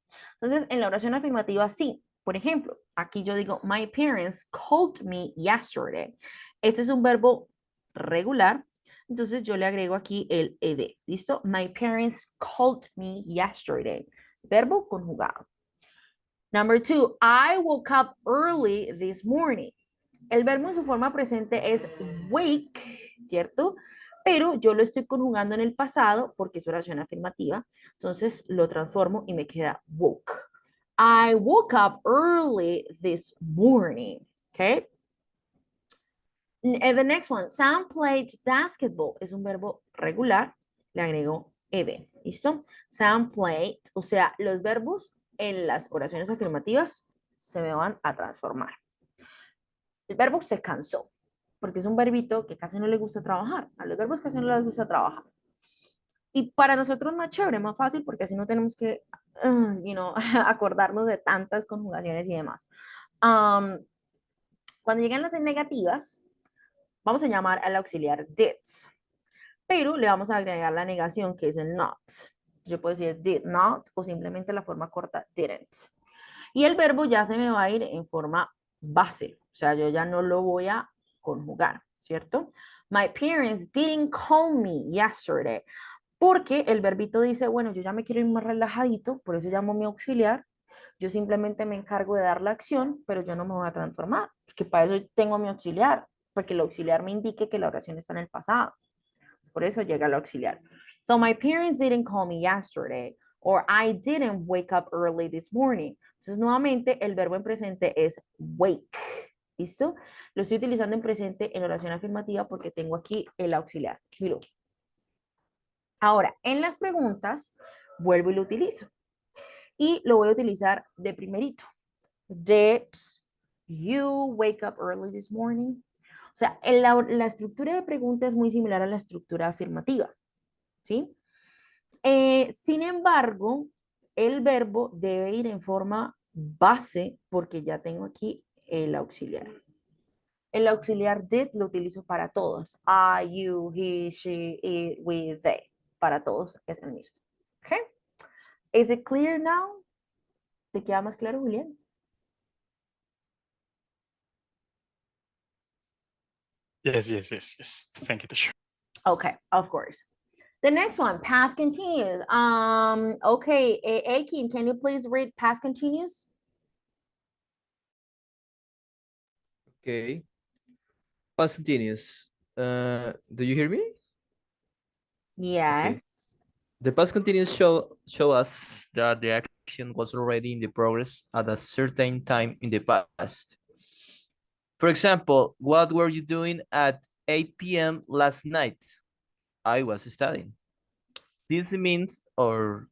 Entonces, en la oración afirmativa, sí. Por ejemplo, aquí yo digo, my parents called me yesterday. Este es un verbo regular. Entonces, yo le agrego aquí el ed. ¿Listo? My parents called me yesterday. Verbo conjugado. Number 2, I woke up early this morning. El verbo en su forma presente es wake, ¿cierto? Pero yo lo estoy conjugando en el pasado porque es oración afirmativa. Entonces lo transformo y me queda woke. I woke up early this morning. Okay. And the next one, Sam played basketball. Es un verbo regular. Le agrego ed. ¿Listo? Sam played. O sea, los verbos en las oraciones afirmativas se me van a transformar. El verbo se cansó, porque es un verbito que casi no le gusta trabajar. A los verbos casi no les gusta trabajar. Y para nosotros más chévere, más fácil, porque así no tenemos que, acordarnos de tantas conjugaciones y demás. Cuando llegan las negativas, vamos a llamar al auxiliar did, pero le vamos a agregar la negación que es el not. Yo puedo decir did not o simplemente la forma corta didn't. Y el verbo ya se me va a ir en forma base, o sea, yo ya no lo voy a conjugar, ¿cierto? My parents didn't call me yesterday. Porque el verbito dice, bueno, yo ya me quiero ir más relajadito, por eso llamo mi auxiliar. Yo simplemente me encargo de dar la acción, pero yo no me voy a transformar, porque para eso tengo mi auxiliar, porque el auxiliar me indique que la oración está en el pasado. Por eso llega el auxiliar. So my parents didn't call me yesterday, or I didn't wake up early this morning. Entonces, nuevamente, el verbo en presente es wake. ¿Listo? Lo estoy utilizando en presente en oración afirmativa porque tengo aquí el auxiliar. Miro. Ahora, en las preguntas, vuelvo y lo utilizo. Y lo voy a utilizar de primerito. Did you wake up early this morning? O sea, la estructura de pregunta es muy similar a la estructura afirmativa. ¿Sí? Sin embargo, el verbo debe ir en forma base porque ya tengo aquí el auxiliar. El auxiliar did lo utilizo para todos. I, you, he, she, it, we, they. Para todos es el mismo. Okay? Is it clear now? ¿Te queda más claro, Julián? Yes. Thank you, teacher. Okay, of course. The next one, past continuous. Okay, Elkin, can you please read past continuous? Okay. Past continuous. Do you hear me? Yes. The past continuous show us that the action was already in the progress at a certain time in the past. For example, what were you doing at 8 p.m. last night? I was studying. This means, or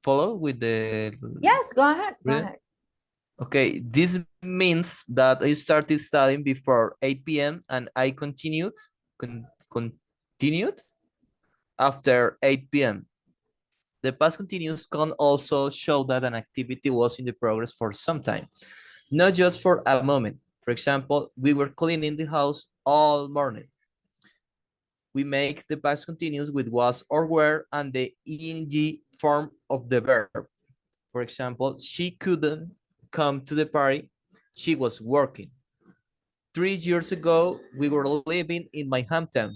follow with the... Yes, go ahead. Go ahead. Okay, this means that I started studying before 8 p.m. and I continued after 8 p.m. The past continuous can also show that an activity was in the progress for some time, not just for a moment. For example, we were cleaning the house all morning. We make the past continuous with was or were and the ing form of the verb. For example, she couldn't come to the party. She was working. 3 years ago, we were living in my hometown.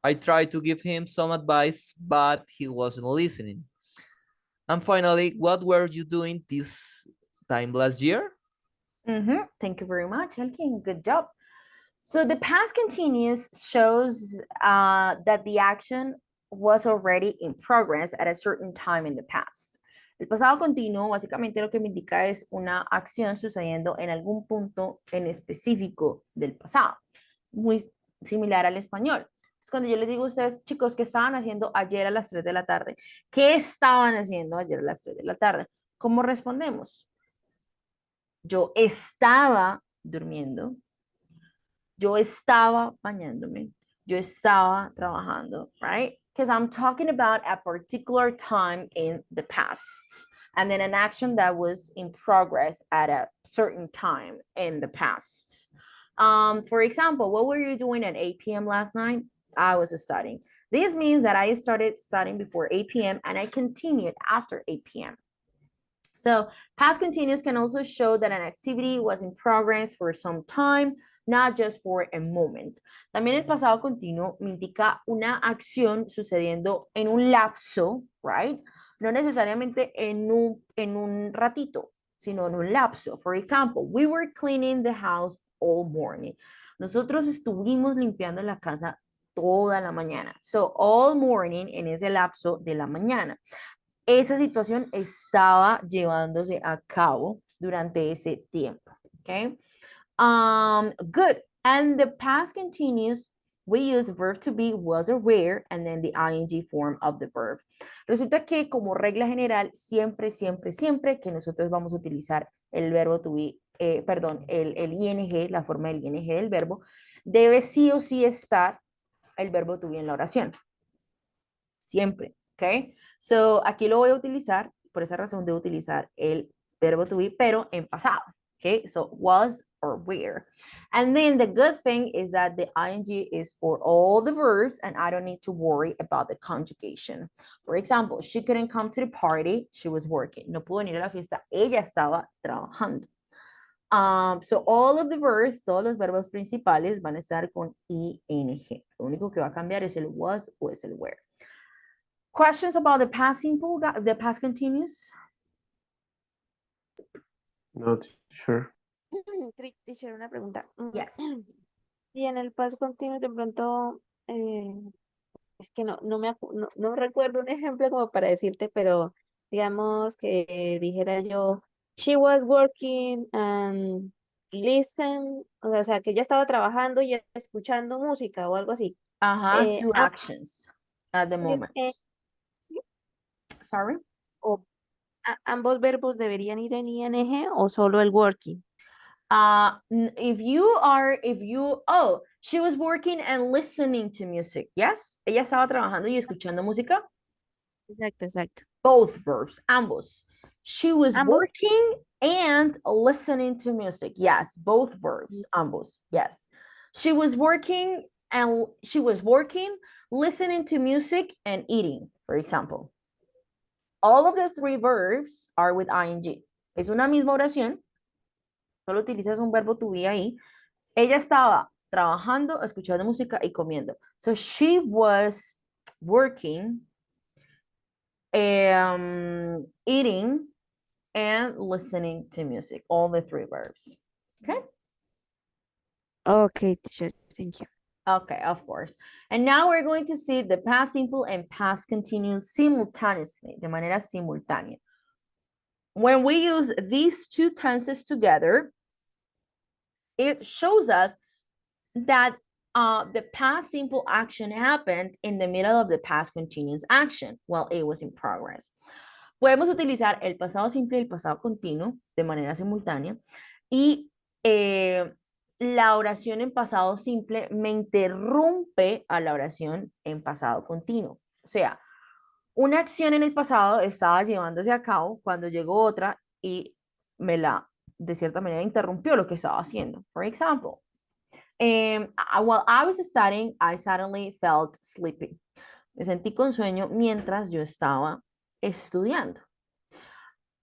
I tried to give him some advice, but he wasn't listening. And finally, what were you doing this time last year? Thank you very much, Elkin. Good job. So the past continuous shows that the action was already in progress at a certain time in the past. El pasado continuo básicamente lo que me indica es una acción sucediendo en algún punto en específico del pasado. Muy similar al español. Entonces, cuando yo les digo a ustedes, chicos, ¿qué estaban haciendo ayer a las 3 de la tarde? ¿Qué estaban haciendo ayer a las 3 de la tarde? ¿Cómo respondemos? Yo estaba durmiendo. Yo estaba bañándome. Yo estaba trabajando, right? Because I'm talking about a particular time in the past. And then an action that was in progress at a certain time in the past. For example, what were you doing at 8 p.m. last night? I was studying. This means that I started studying before 8 p.m. and I continued after 8 p.m. So past continuous can also show that an activity was in progress for some time, not just for a moment. También el pasado continuo me indica una acción sucediendo en un lapso, right? No necesariamente en un ratito, sino en un lapso. For example, we were cleaning the house all morning. Nosotros estuvimos limpiando la casa toda la mañana. So all morning en ese lapso de la mañana. Esa situación estaba llevándose a cabo durante ese tiempo. Okay. Good. And the past continuous, we use the verb to be, was or were, and then the ing form of the verb. Resulta que como regla general, siempre, siempre, siempre que nosotros vamos a utilizar el verbo to be, perdón, el ing, la forma del ing del verbo, debe sí o sí estar el verbo to be en la oración. Siempre, ¿ok? So, aquí lo voy a utilizar, por esa razón debo utilizar el verbo to be, pero en pasado, ¿ok? So, was or were. And then the good thing is that the ing is for all the verbs and I don't need to worry about the conjugation. For example, she couldn't come to the party, she was working. No pudo venir a la fiesta, ella estaba trabajando. So all of the verbs, todos los verbos principales van a estar con ing. Lo único que va a cambiar es el was o es el were. Questions about the past simple, the past continuous? Not sure. Teacher, una pregunta. Yes. Y en el past continuo de pronto, es que no recuerdo un ejemplo como para decirte, pero digamos que dijera yo, she was working and listen, o sea, que ella estaba trabajando y escuchando música o algo así. Two actions at the moment. Sorry? O, ¿ambos verbos deberían ir en ing o solo el working? Oh, she was working and listening to music. Yes, ella estaba trabajando y escuchando música. Exacto, exacto. Both verbs, ambos. She was ¿Ambos? working and listening to music. Yes, both verbs, ambos. Yes. She was working, listening to music and eating, for example. All of the three verbs are with ing. Es una misma oración. Solo utilizas un verbo to be ahí. Ella estaba trabajando, escuchando música y comiendo. So she was working, eating, and listening to music. All the three verbs. Okay? Okay, teacher, thank you. Okay, of course. And now we're going to see the past simple and past continuous simultaneously, de manera simultánea. When we use these two tenses together, it shows us that the past simple action happened in the middle of the past continuous action while it was in progress. Podemos utilizar el pasado simple y el pasado continuo de manera simultánea y la oración en pasado simple me interrumpe a la oración en pasado continuo. O sea, una acción en el pasado estaba llevándose a cabo cuando llegó otra y de cierta manera, interrumpió lo que estaba haciendo. For example, while I was studying, I suddenly felt sleepy. Me sentí con sueño mientras yo estaba estudiando.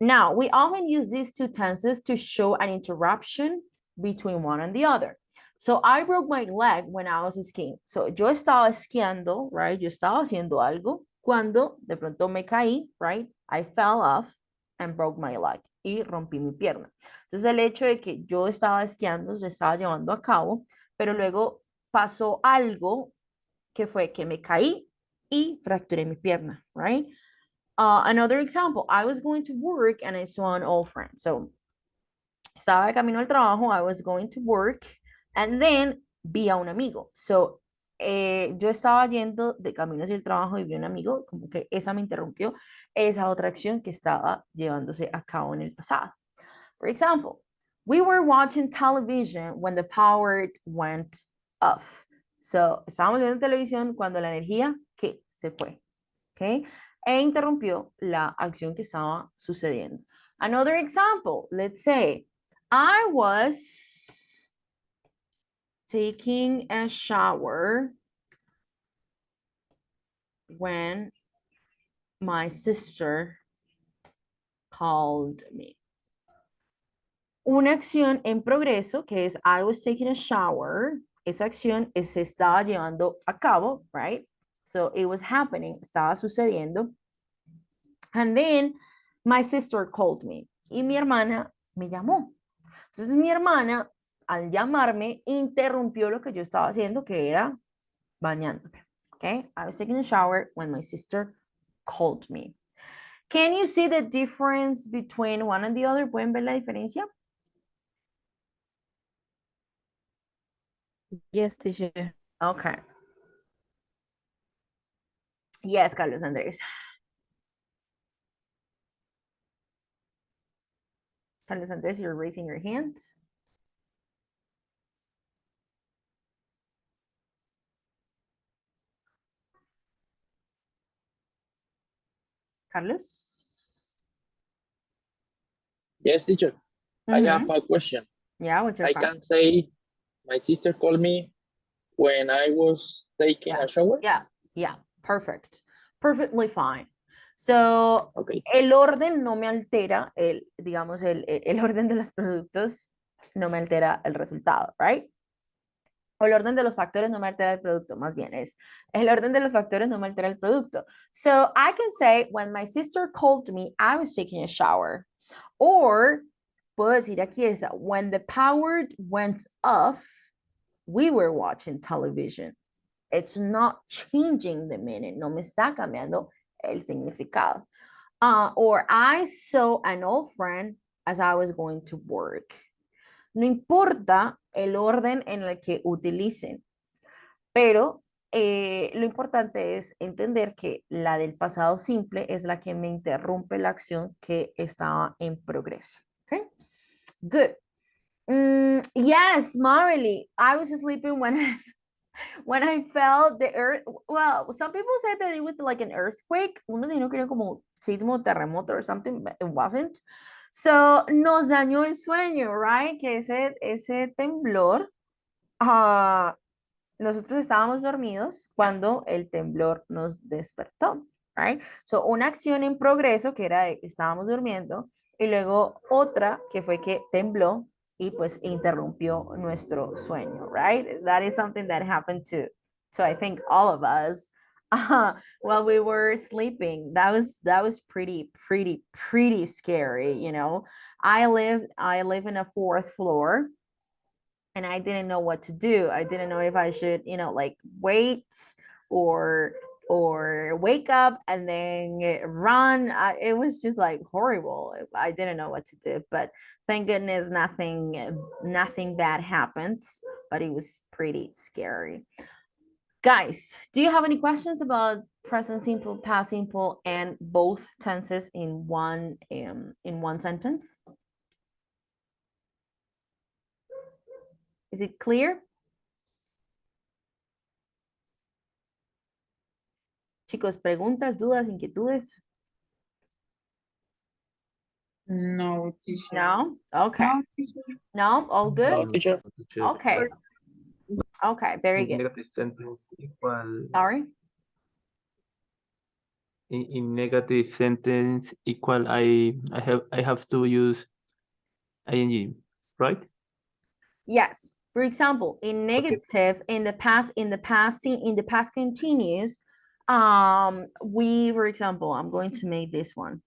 Now, we often use these two tenses to show an interruption between one and the other. So, I broke my leg when I was skiing. So, yo estaba esquiando, right? Yo estaba haciendo algo cuando de pronto me caí, right? I fell off and broke my leg y rompí mi pierna. Entonces, el hecho de que yo estaba esquiando se estaba llevando a cabo, pero luego pasó algo que fue que me caí y fracturé mi pierna, right? Another example, I was going to work and I saw an old friend. So, estaba de camino al trabajo, I was going to work, and then vi a un amigo. So, yo estaba yendo de camino hacia el trabajo y vi a un amigo, como que esa me interrumpió esa otra acción que estaba llevándose a cabo en el pasado. For example, We were watching television when the power went off. So, estábamos viendo televisión cuando la energía, ¿qué? Se fue. ¿Ok? E interrumpió la acción que estaba sucediendo. Another example, let's say, I was taking a shower when my sister called me. Una acción en progreso que es I was taking a shower. Esa acción se estaba llevando a cabo, right? So it was happening, estaba sucediendo. And then my sister called me. Y mi hermana me llamó. Entonces mi hermana, al llamarme, interrumpió lo que yo estaba haciendo, que era bañándome. Okay? I was taking a shower when my sister called me. Can you see the difference between one and the other? ¿Pueden ver la diferencia? Yes, teacher. Okay. Yes, Carlos Andrés. Carlos Andrés, you're raising your hands. Carlos? Yes, teacher. I have a question. Yeah, what's your I question? can say my sister called me when I was taking a shower. Yeah, perfect. Perfectly fine. So, Okay. el orden no me altera, digamos, el orden de los productos no me altera el resultado, right? O el orden de los factores no me altera el producto, más bien es, el orden de los factores no me altera el producto. So, I can say, when my sister called me, I was taking a shower. Or, puedo decir aquí esa, when the power went off, we were watching television. It's not changing the meaning, no me está cambiando el significado. Or I saw an old friend as I was going to work. No importa el orden en el que utilicen, pero lo importante es entender que la del pasado simple es la que me interrumpe la acción que estaba en progreso. Okay? Good. Yes, Marley, I was sleeping when I felt the earth. Well, some people said that it was like an earthquake. Unos dijeron que era como sismo, terremoto or something, but it wasn't. So, nos dañó el sueño, right? Que ese temblor, nosotros estábamos dormidos cuando el temblor nos despertó, right? So, una acción en progreso que era de que estábamos durmiendo y luego otra que fue que tembló y pues interrumpió nuestro sueño, right? That is something that happened to I think all of us while we were sleeping. That was pretty scary, you know. I live in a fourth floor and I didn't know what to do. I didn't know if I should, you know, like wait or wake up and then run. It was just like horrible. I didn't know what to do, but thank goodness nothing bad happened, but it was pretty scary. Guys, do you have any questions about present simple, past simple, and both tenses in one sentence? Is it clear? Chicos, preguntas, dudas, inquietudes? No, teacher. No? Okay. No, teacher. No? All good? No, teacher. Okay. Okay, very good. Negative sentence equal. Sorry? In negative sentence equal, I have to use ing, right? Yes. For example, in negative, in the past continuous, we, for example, I'm going to make this one.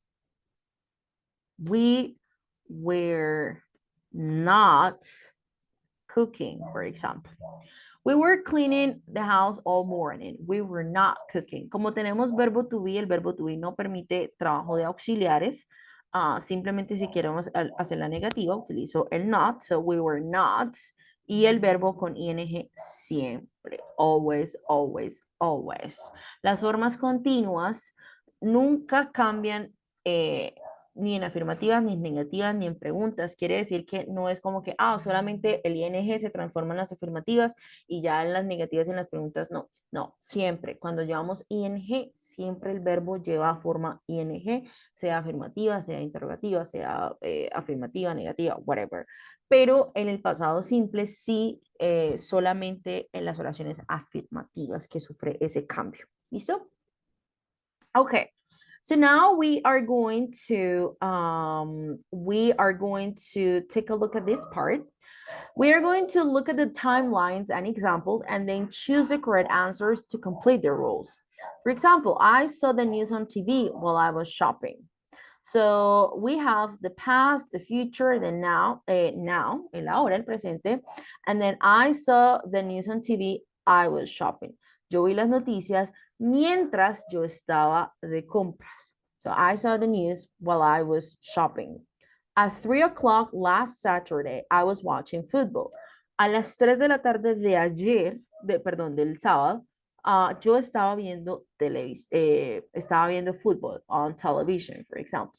We were not cooking, for example. We were cleaning the house all morning. We were not cooking. Como tenemos verbo to be, el verbo to be no permite trabajo de auxiliares. Simplemente si queremos hacer la negativa, utilizo el not. So we were not. Y el verbo con ing siempre. Always, always, always. Las formas continuas nunca cambian ni en afirmativas, ni en negativas, ni en preguntas. Quiere decir que no es como que, solamente el ing se transforma en las afirmativas y ya en las negativas y en las preguntas no. No, siempre. Cuando llevamos ing, siempre el verbo lleva forma ing, sea afirmativa, sea interrogativa, sea afirmativa, negativa, whatever. Pero en el pasado simple sí, solamente en las oraciones afirmativas que sufre ese cambio. ¿Listo? Okay. So now we are going to take a look at this part. We are going to look at the timelines and examples and then choose the correct answers to complete the rules. For example, I saw the news on TV while I was shopping. So we have the past, the future, the now, el ahora, el presente, and then I saw the news on TV, I was shopping. Yo vi las noticias mientras yo estaba de compras. So I saw the news while I was shopping. At 3 o'clock last Saturday, I was watching football. A las 3 de la tarde de ayer, del sábado, yo estaba viendo fútbol on television, for example.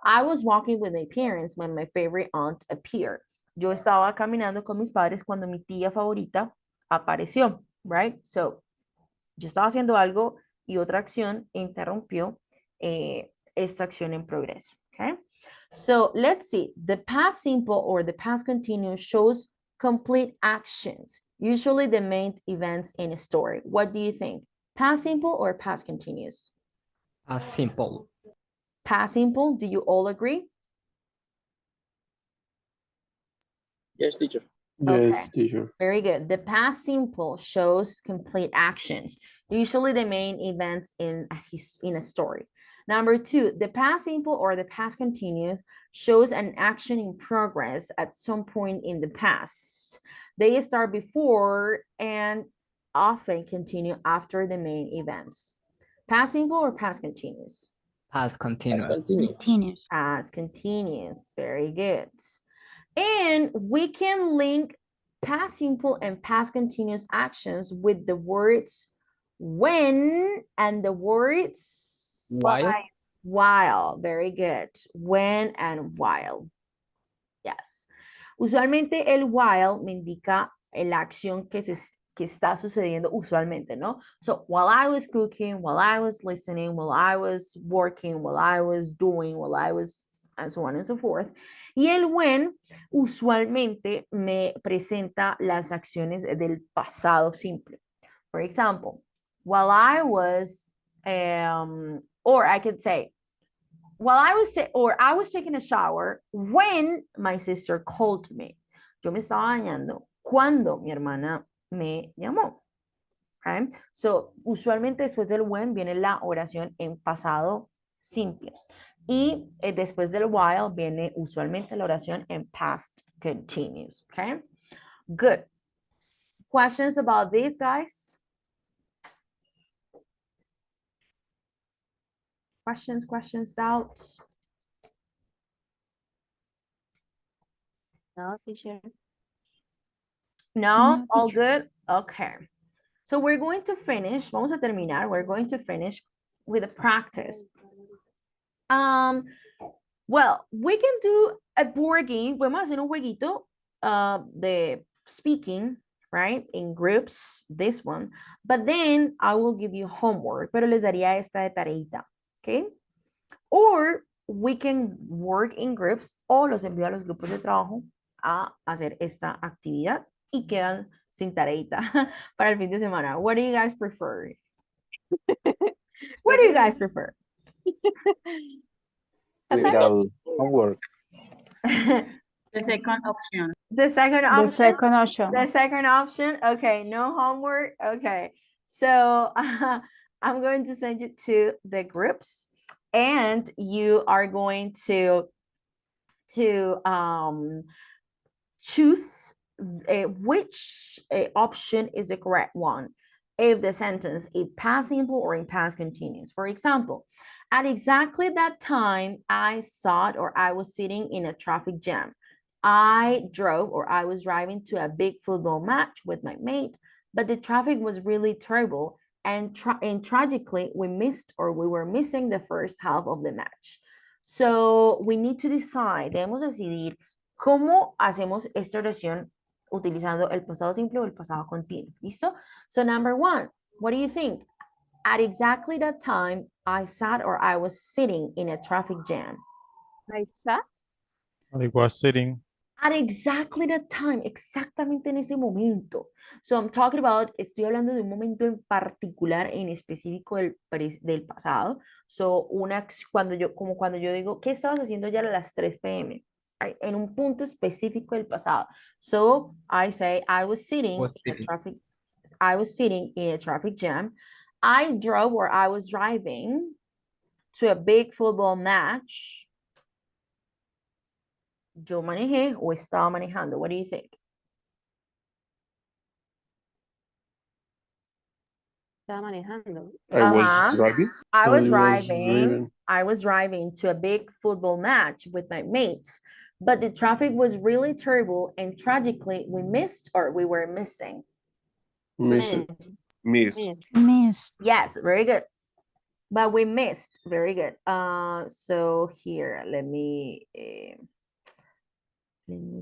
I was walking with my parents when my favorite aunt appeared. Yo estaba caminando con mis padres cuando mi tía favorita apareció, right? So, yo estaba haciendo algo y otra acción interrumpió esta acción en progreso, okay? So, let's see. The past simple or the past continuous shows complete actions, usually the main events in a story. What do you think? Past simple or past continuous? Simple. Past simple, do you all agree? Yes, teacher. Okay. Yes, teacher. Very good. The past simple shows complete actions, usually the main events in a story. Number 2, the past simple or the past continuous shows an action in progress at some point in the past. They start before and often continue after the main events. Past simple or past continuous? Past continuous. Continuous. Past continuous. Very good. And we can link past simple and past continuous actions with the words when and the words while. Very good. When and while. Yes. Usualmente el while me indica la acción que está sucediendo usualmente, ¿no? So, while I was cooking, while I was listening, while I was working, while I was doing, while I was, and so on and so forth. Y el when usualmente me presenta las acciones del pasado simple. For example, while I was, or I could say, while I was taking a shower when my sister called me. Yo me estaba bañando cuando mi hermana me llamó. Okay? So, usualmente después del when viene la oración en pasado simple. Y después del while viene usualmente la oración en past continuous. Okay? Good. Questions about these, guys? Questions, doubts? No, teacher. No, all good? Okay. So we're going to finish, vamos a terminar, we're going to finish with a practice. Well, we can do a board game, podemos hacer un jueguito de speaking, right, in groups, this one, but then I will give you homework, pero les daría esta de tareita, okay? Or we can work in groups, o los envío a los grupos de trabajo a hacer esta actividad y quedan sin tareita para el fin de semana. What do you guys prefer? What do you guys prefer? Without homework. The second option. The second option? The second option. The second option? Okay, no homework? Okay. So I'm going to send you to the groups and you are going to choose which option is the correct one. If the sentence is past simple or in past continuous. For example, at exactly that time, I saw it or I was sitting in a traffic jam. I drove or I was driving to a big football match with my mate, but the traffic was really terrible and tragically we were missing the first half of the match. So we need to decide, debemos decidir cómo hacemos esta oración utilizando el pasado simple o el pasado continuo. ¿Listo? So number one, what do you think? At exactly that time, I sat or I was sitting in a traffic jam. I sat. I was sitting. At exactly that time, exactamente en ese momento. So I'm talking about, estoy hablando de un momento en particular, en específico del pasado. So como cuando yo digo, ¿qué estabas haciendo ya a las 3 p.m.? Right? En un punto específico del pasado. So I say, I was sitting in a traffic jam. I drove or I was driving to a big football match. Yo manejé o estaba manejando. What do you think? Estaba manejando. I was driving. I was driving to a big football match with my mates, but the traffic was really terrible and tragically we were missing. Missed. Missed. Yes, very good. But we missed. Very good. So here, let me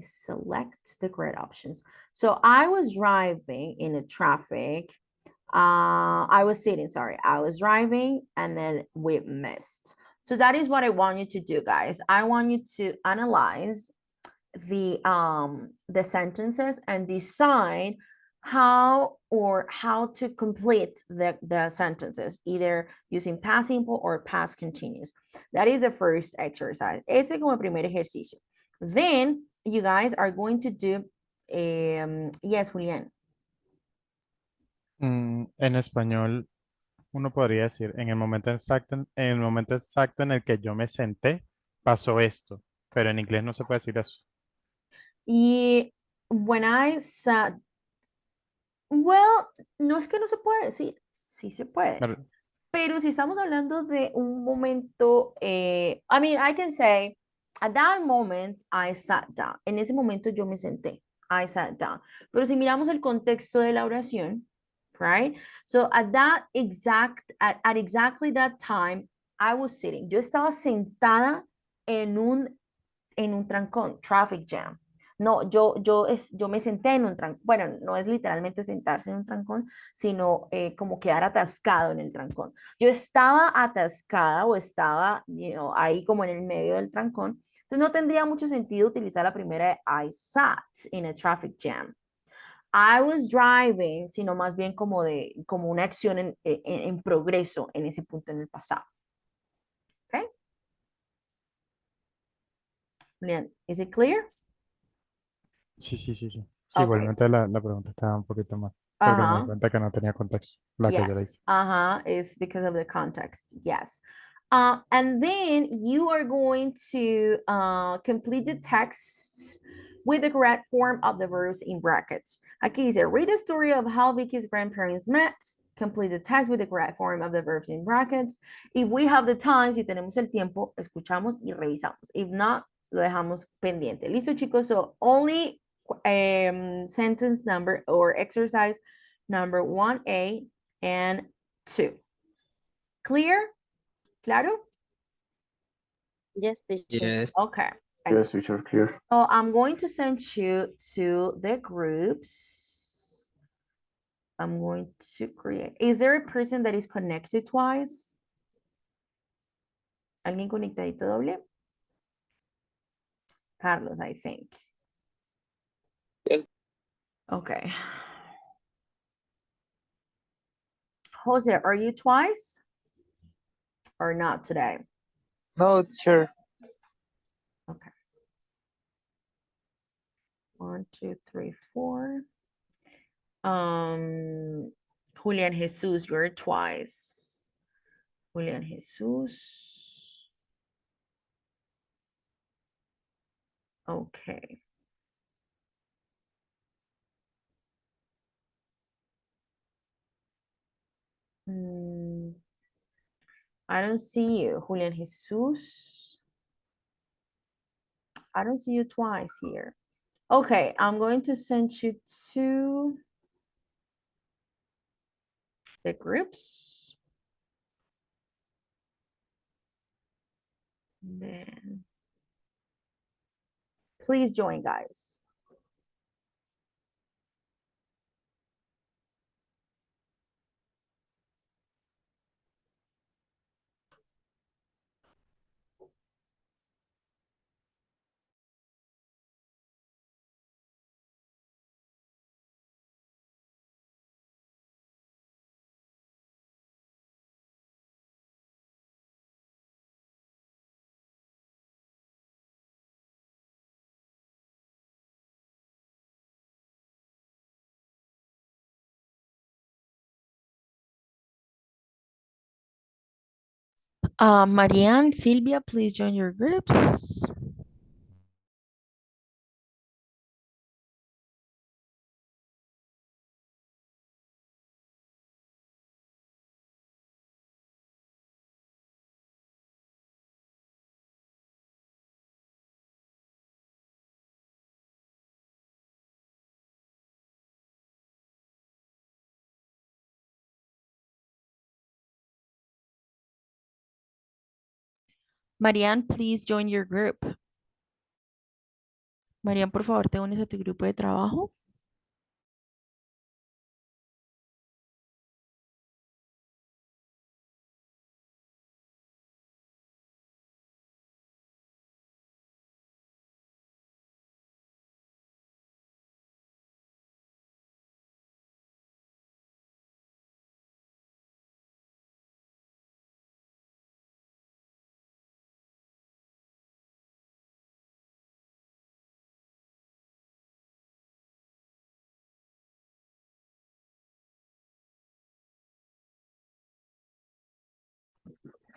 select the correct options. So I was driving in the traffic. I was sitting, sorry. I was driving and then we missed. So that is what I want you to do, guys. I want you to analyze the sentences and decide how to complete the sentences, either using past simple or past continuous. That is the first exercise. Ese como el primer ejercicio. Then you guys are going to do, yes, Julián. En español, uno podría decir, en el momento exacto en el que yo me senté, pasó esto. Pero en inglés no se puede decir eso. Y when I sat, well, no es que no se puede decir, sí se puede. Pero si estamos hablando de un momento, I mean, I can say, at that moment, I sat down. En ese momento yo me senté. I sat down. Pero si miramos el contexto de la oración, right? So at exactly that time, I was sitting. Yo estaba sentada en un trancón, traffic jam. No, yo me senté en un trancón. Bueno, no es literalmente sentarse en un trancón, sino como quedar atascado en el trancón. Yo estaba atascada o estaba, ahí como en el medio del trancón. Entonces no tendría mucho sentido utilizar la primera de I sat in a traffic jam. I was driving, sino más bien como una acción en progreso en ese punto en el pasado. ¿Ok? Bien, ¿is it clear? Sí. Sí, Okay. igualmente la pregunta estaba un poquito mal. Porque me di cuenta que no tenía contexto. La que yo le hice. It's because of the context. Yes. And then you are going to complete the text with the correct form of the verbs in brackets. Aquí dice, read the story of how Vicky's grandparents met. Complete the text with the correct form of the verbs in brackets. If we have the time, si tenemos el tiempo, escuchamos y revisamos. If not, lo dejamos pendiente. Listo, chicos? So only sentence number or exercise number 1A and 2. Clear? Claro? Yes, teacher. Yes. Okay. Yes, teacher, clear. So I'm going to send you to the groups. I'm going to create. Is there a person that is connected twice? ¿Alguien conectadito doble? Carlos, I think. Yes. Okay. Jose, are you twice? Or not today? No, teacher. Okay. 1, 2, 3, 4. Julian Jesus, you're twice. Julian Jesus. Okay. I don't see you, Julian Jesus. I don't see you twice here. Okay, I'm going to send you to the groups. Then please join, guys. Marianne, Silvia, please join your groups. Marianne, please join your group. Marianne, por favor, te unes a tu grupo de trabajo.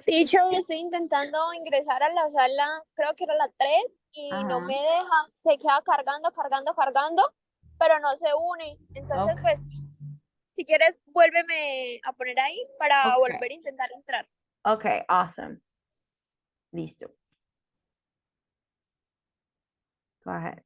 Teacher, estoy intentando ingresar a la sala, creo que era la 3 y no Ajá. me deja, se queda cargando, pero no se une. Entonces, Ok. pues, si quieres, vuélveme a poner ahí para Ok. volver a intentar entrar. Okay, awesome. Listo. Go ahead.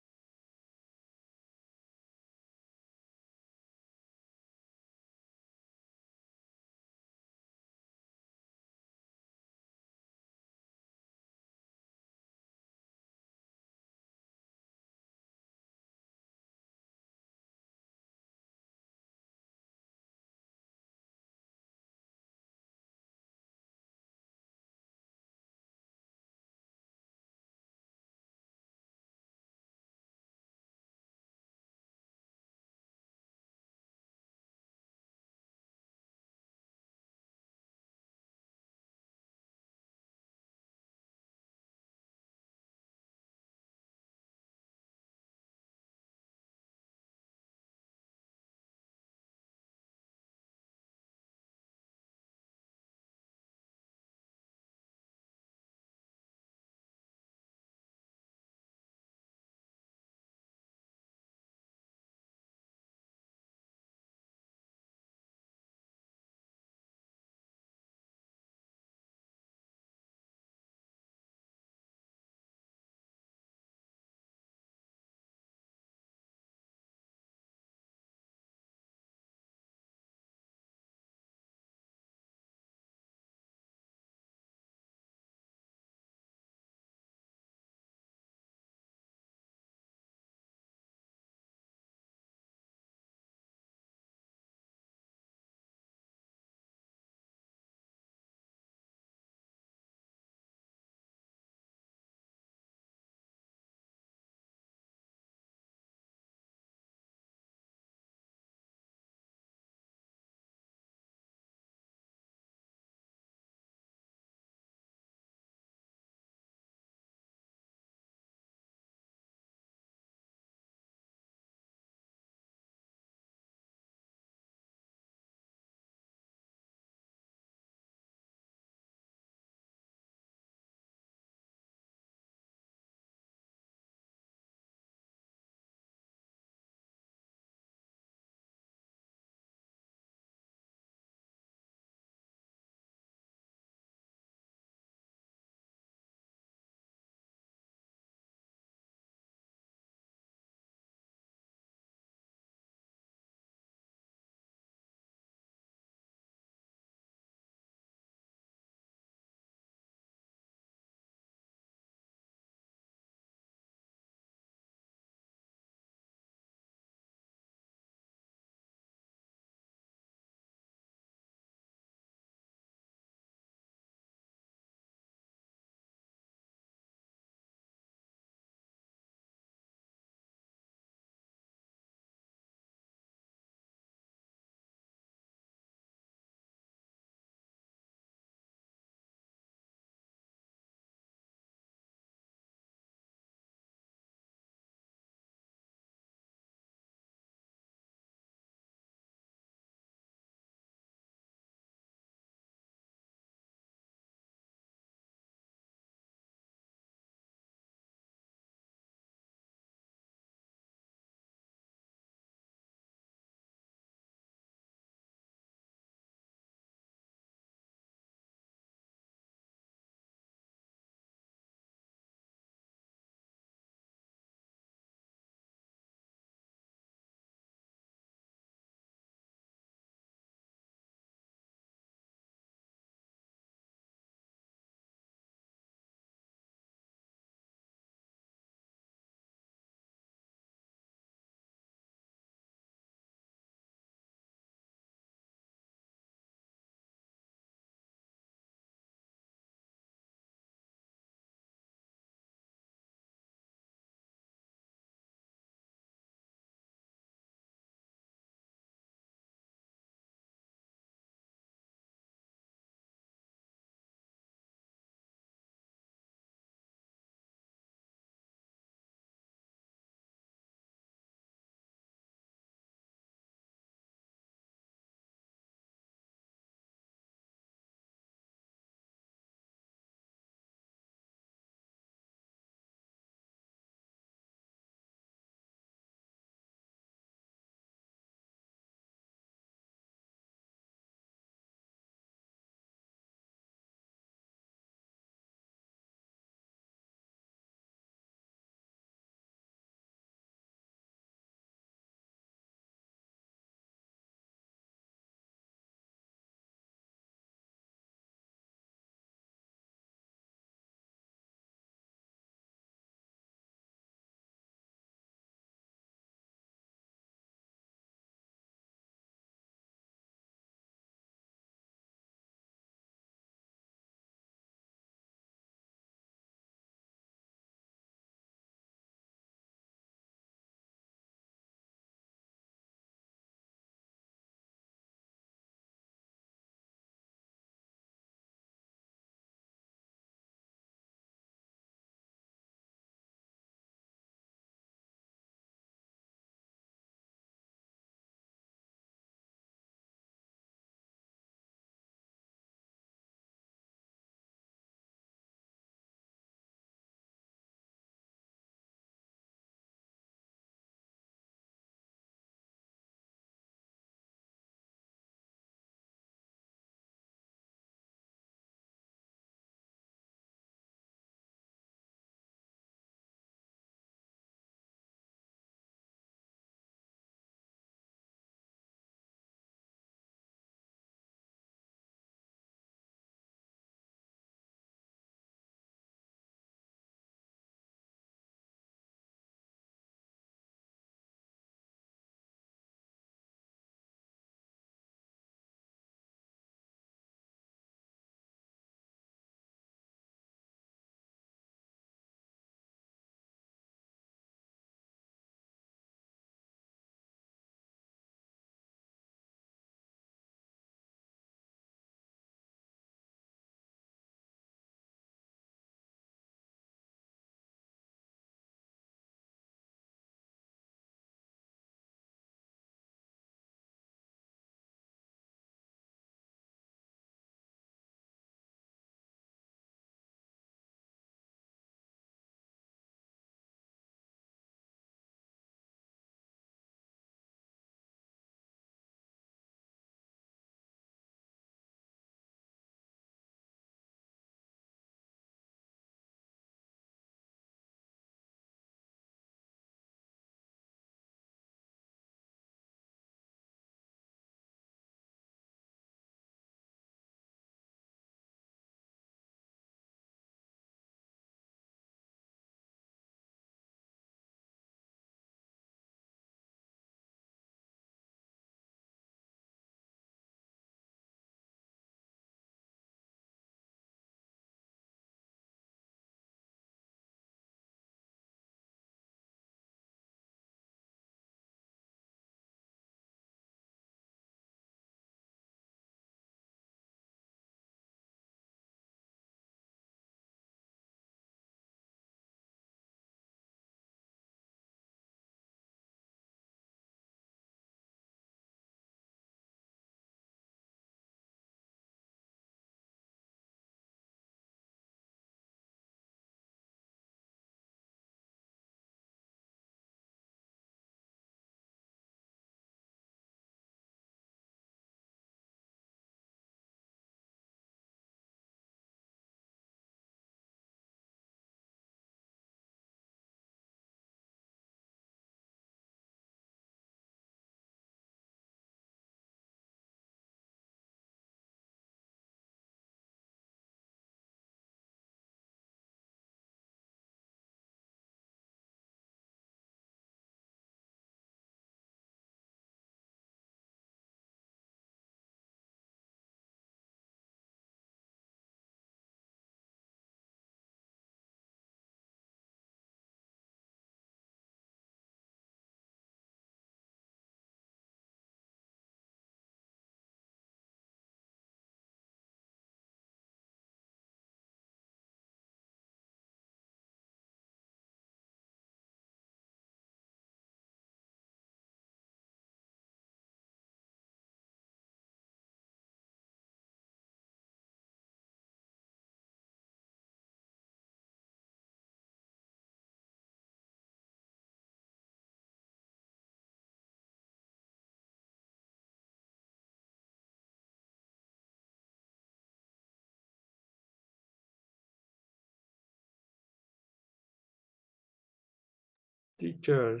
Teacher.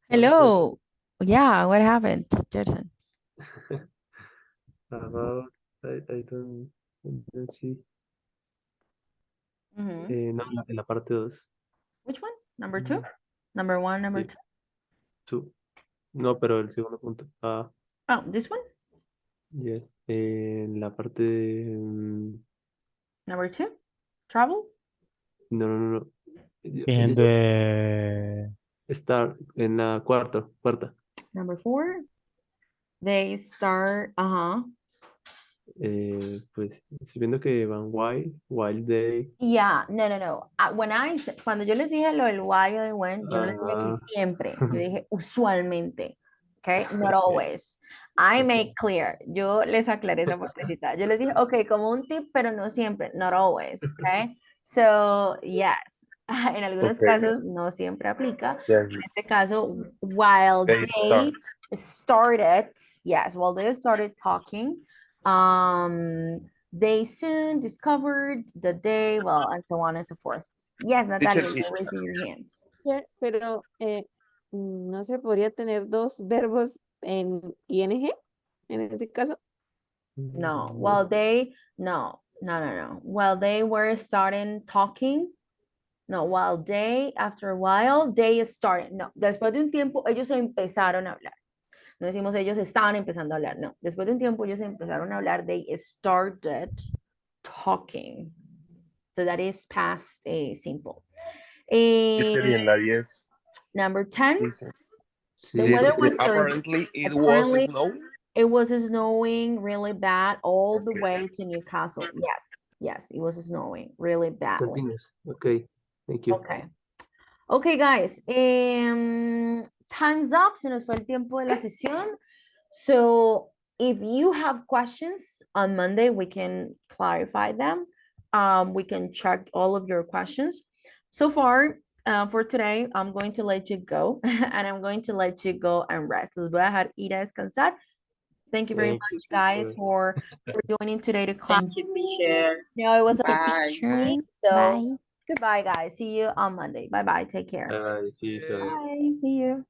Hello. Yeah, what happened, Jason? About I don't see. Mhm. No, en la parte 2. Which one? Number 2? Number 1, number Sí. 2? No, pero el segundo punto. Oh, this one? Yes. En la parte Number 2? Travel? no, no, no, no. In Ellos the están en la cuarta. Number 4? They start, Pues estoy viendo que van Wild Day. Yeah, no. Cuando yo les dije lo del why o del when, yo no les dije que Ah, siempre, yo dije usualmente, okay, not ok, always. I ok. make clear, yo les aclaré esa partecita. Yo les dije, okay, como un tip, pero no siempre, not always, okay. So, yes, en algunos Okay. casos no siempre aplica. Yes. En este caso, while They they started talking, they soon discovered the day, well, and so on and so forth. Yes, Teacher, Natalia, you're raising your hand. Pero no se podría tener dos verbos en ing en este caso. No, No. While they were starting talking, no, after a while, they started, no, después de un tiempo, ellos empezaron a hablar. No decimos ellos estaban empezando a hablar, no. Después de un tiempo, ellos empezaron a hablar, they started talking. So that is past simple. teacher, y en la 10 Number 10, dice, the Sí, weather porque was terrible. apparently it was Apparently, snow. it was snowing really bad all the Okay. way to Newcastle. Yes, it was snowing really badly. continuous. Ok, thank you. Okay, guys. Time's up. Se nos fue el tiempo de la sesión. So if you have questions on Monday, we can clarify them. We can check all of your questions. So far, for today, I'm going to let you go and I'm going to let you go and rest. Les voy a dejar ir a descansar. Thank you very Thank much, you, guys, teacher. for joining today to class. Thank you, teacher. No, it was a Bye. pleasure. So goodbye, guys. See you on Monday. Bye bye. Take care. Bye, see you soon. Bye. See you.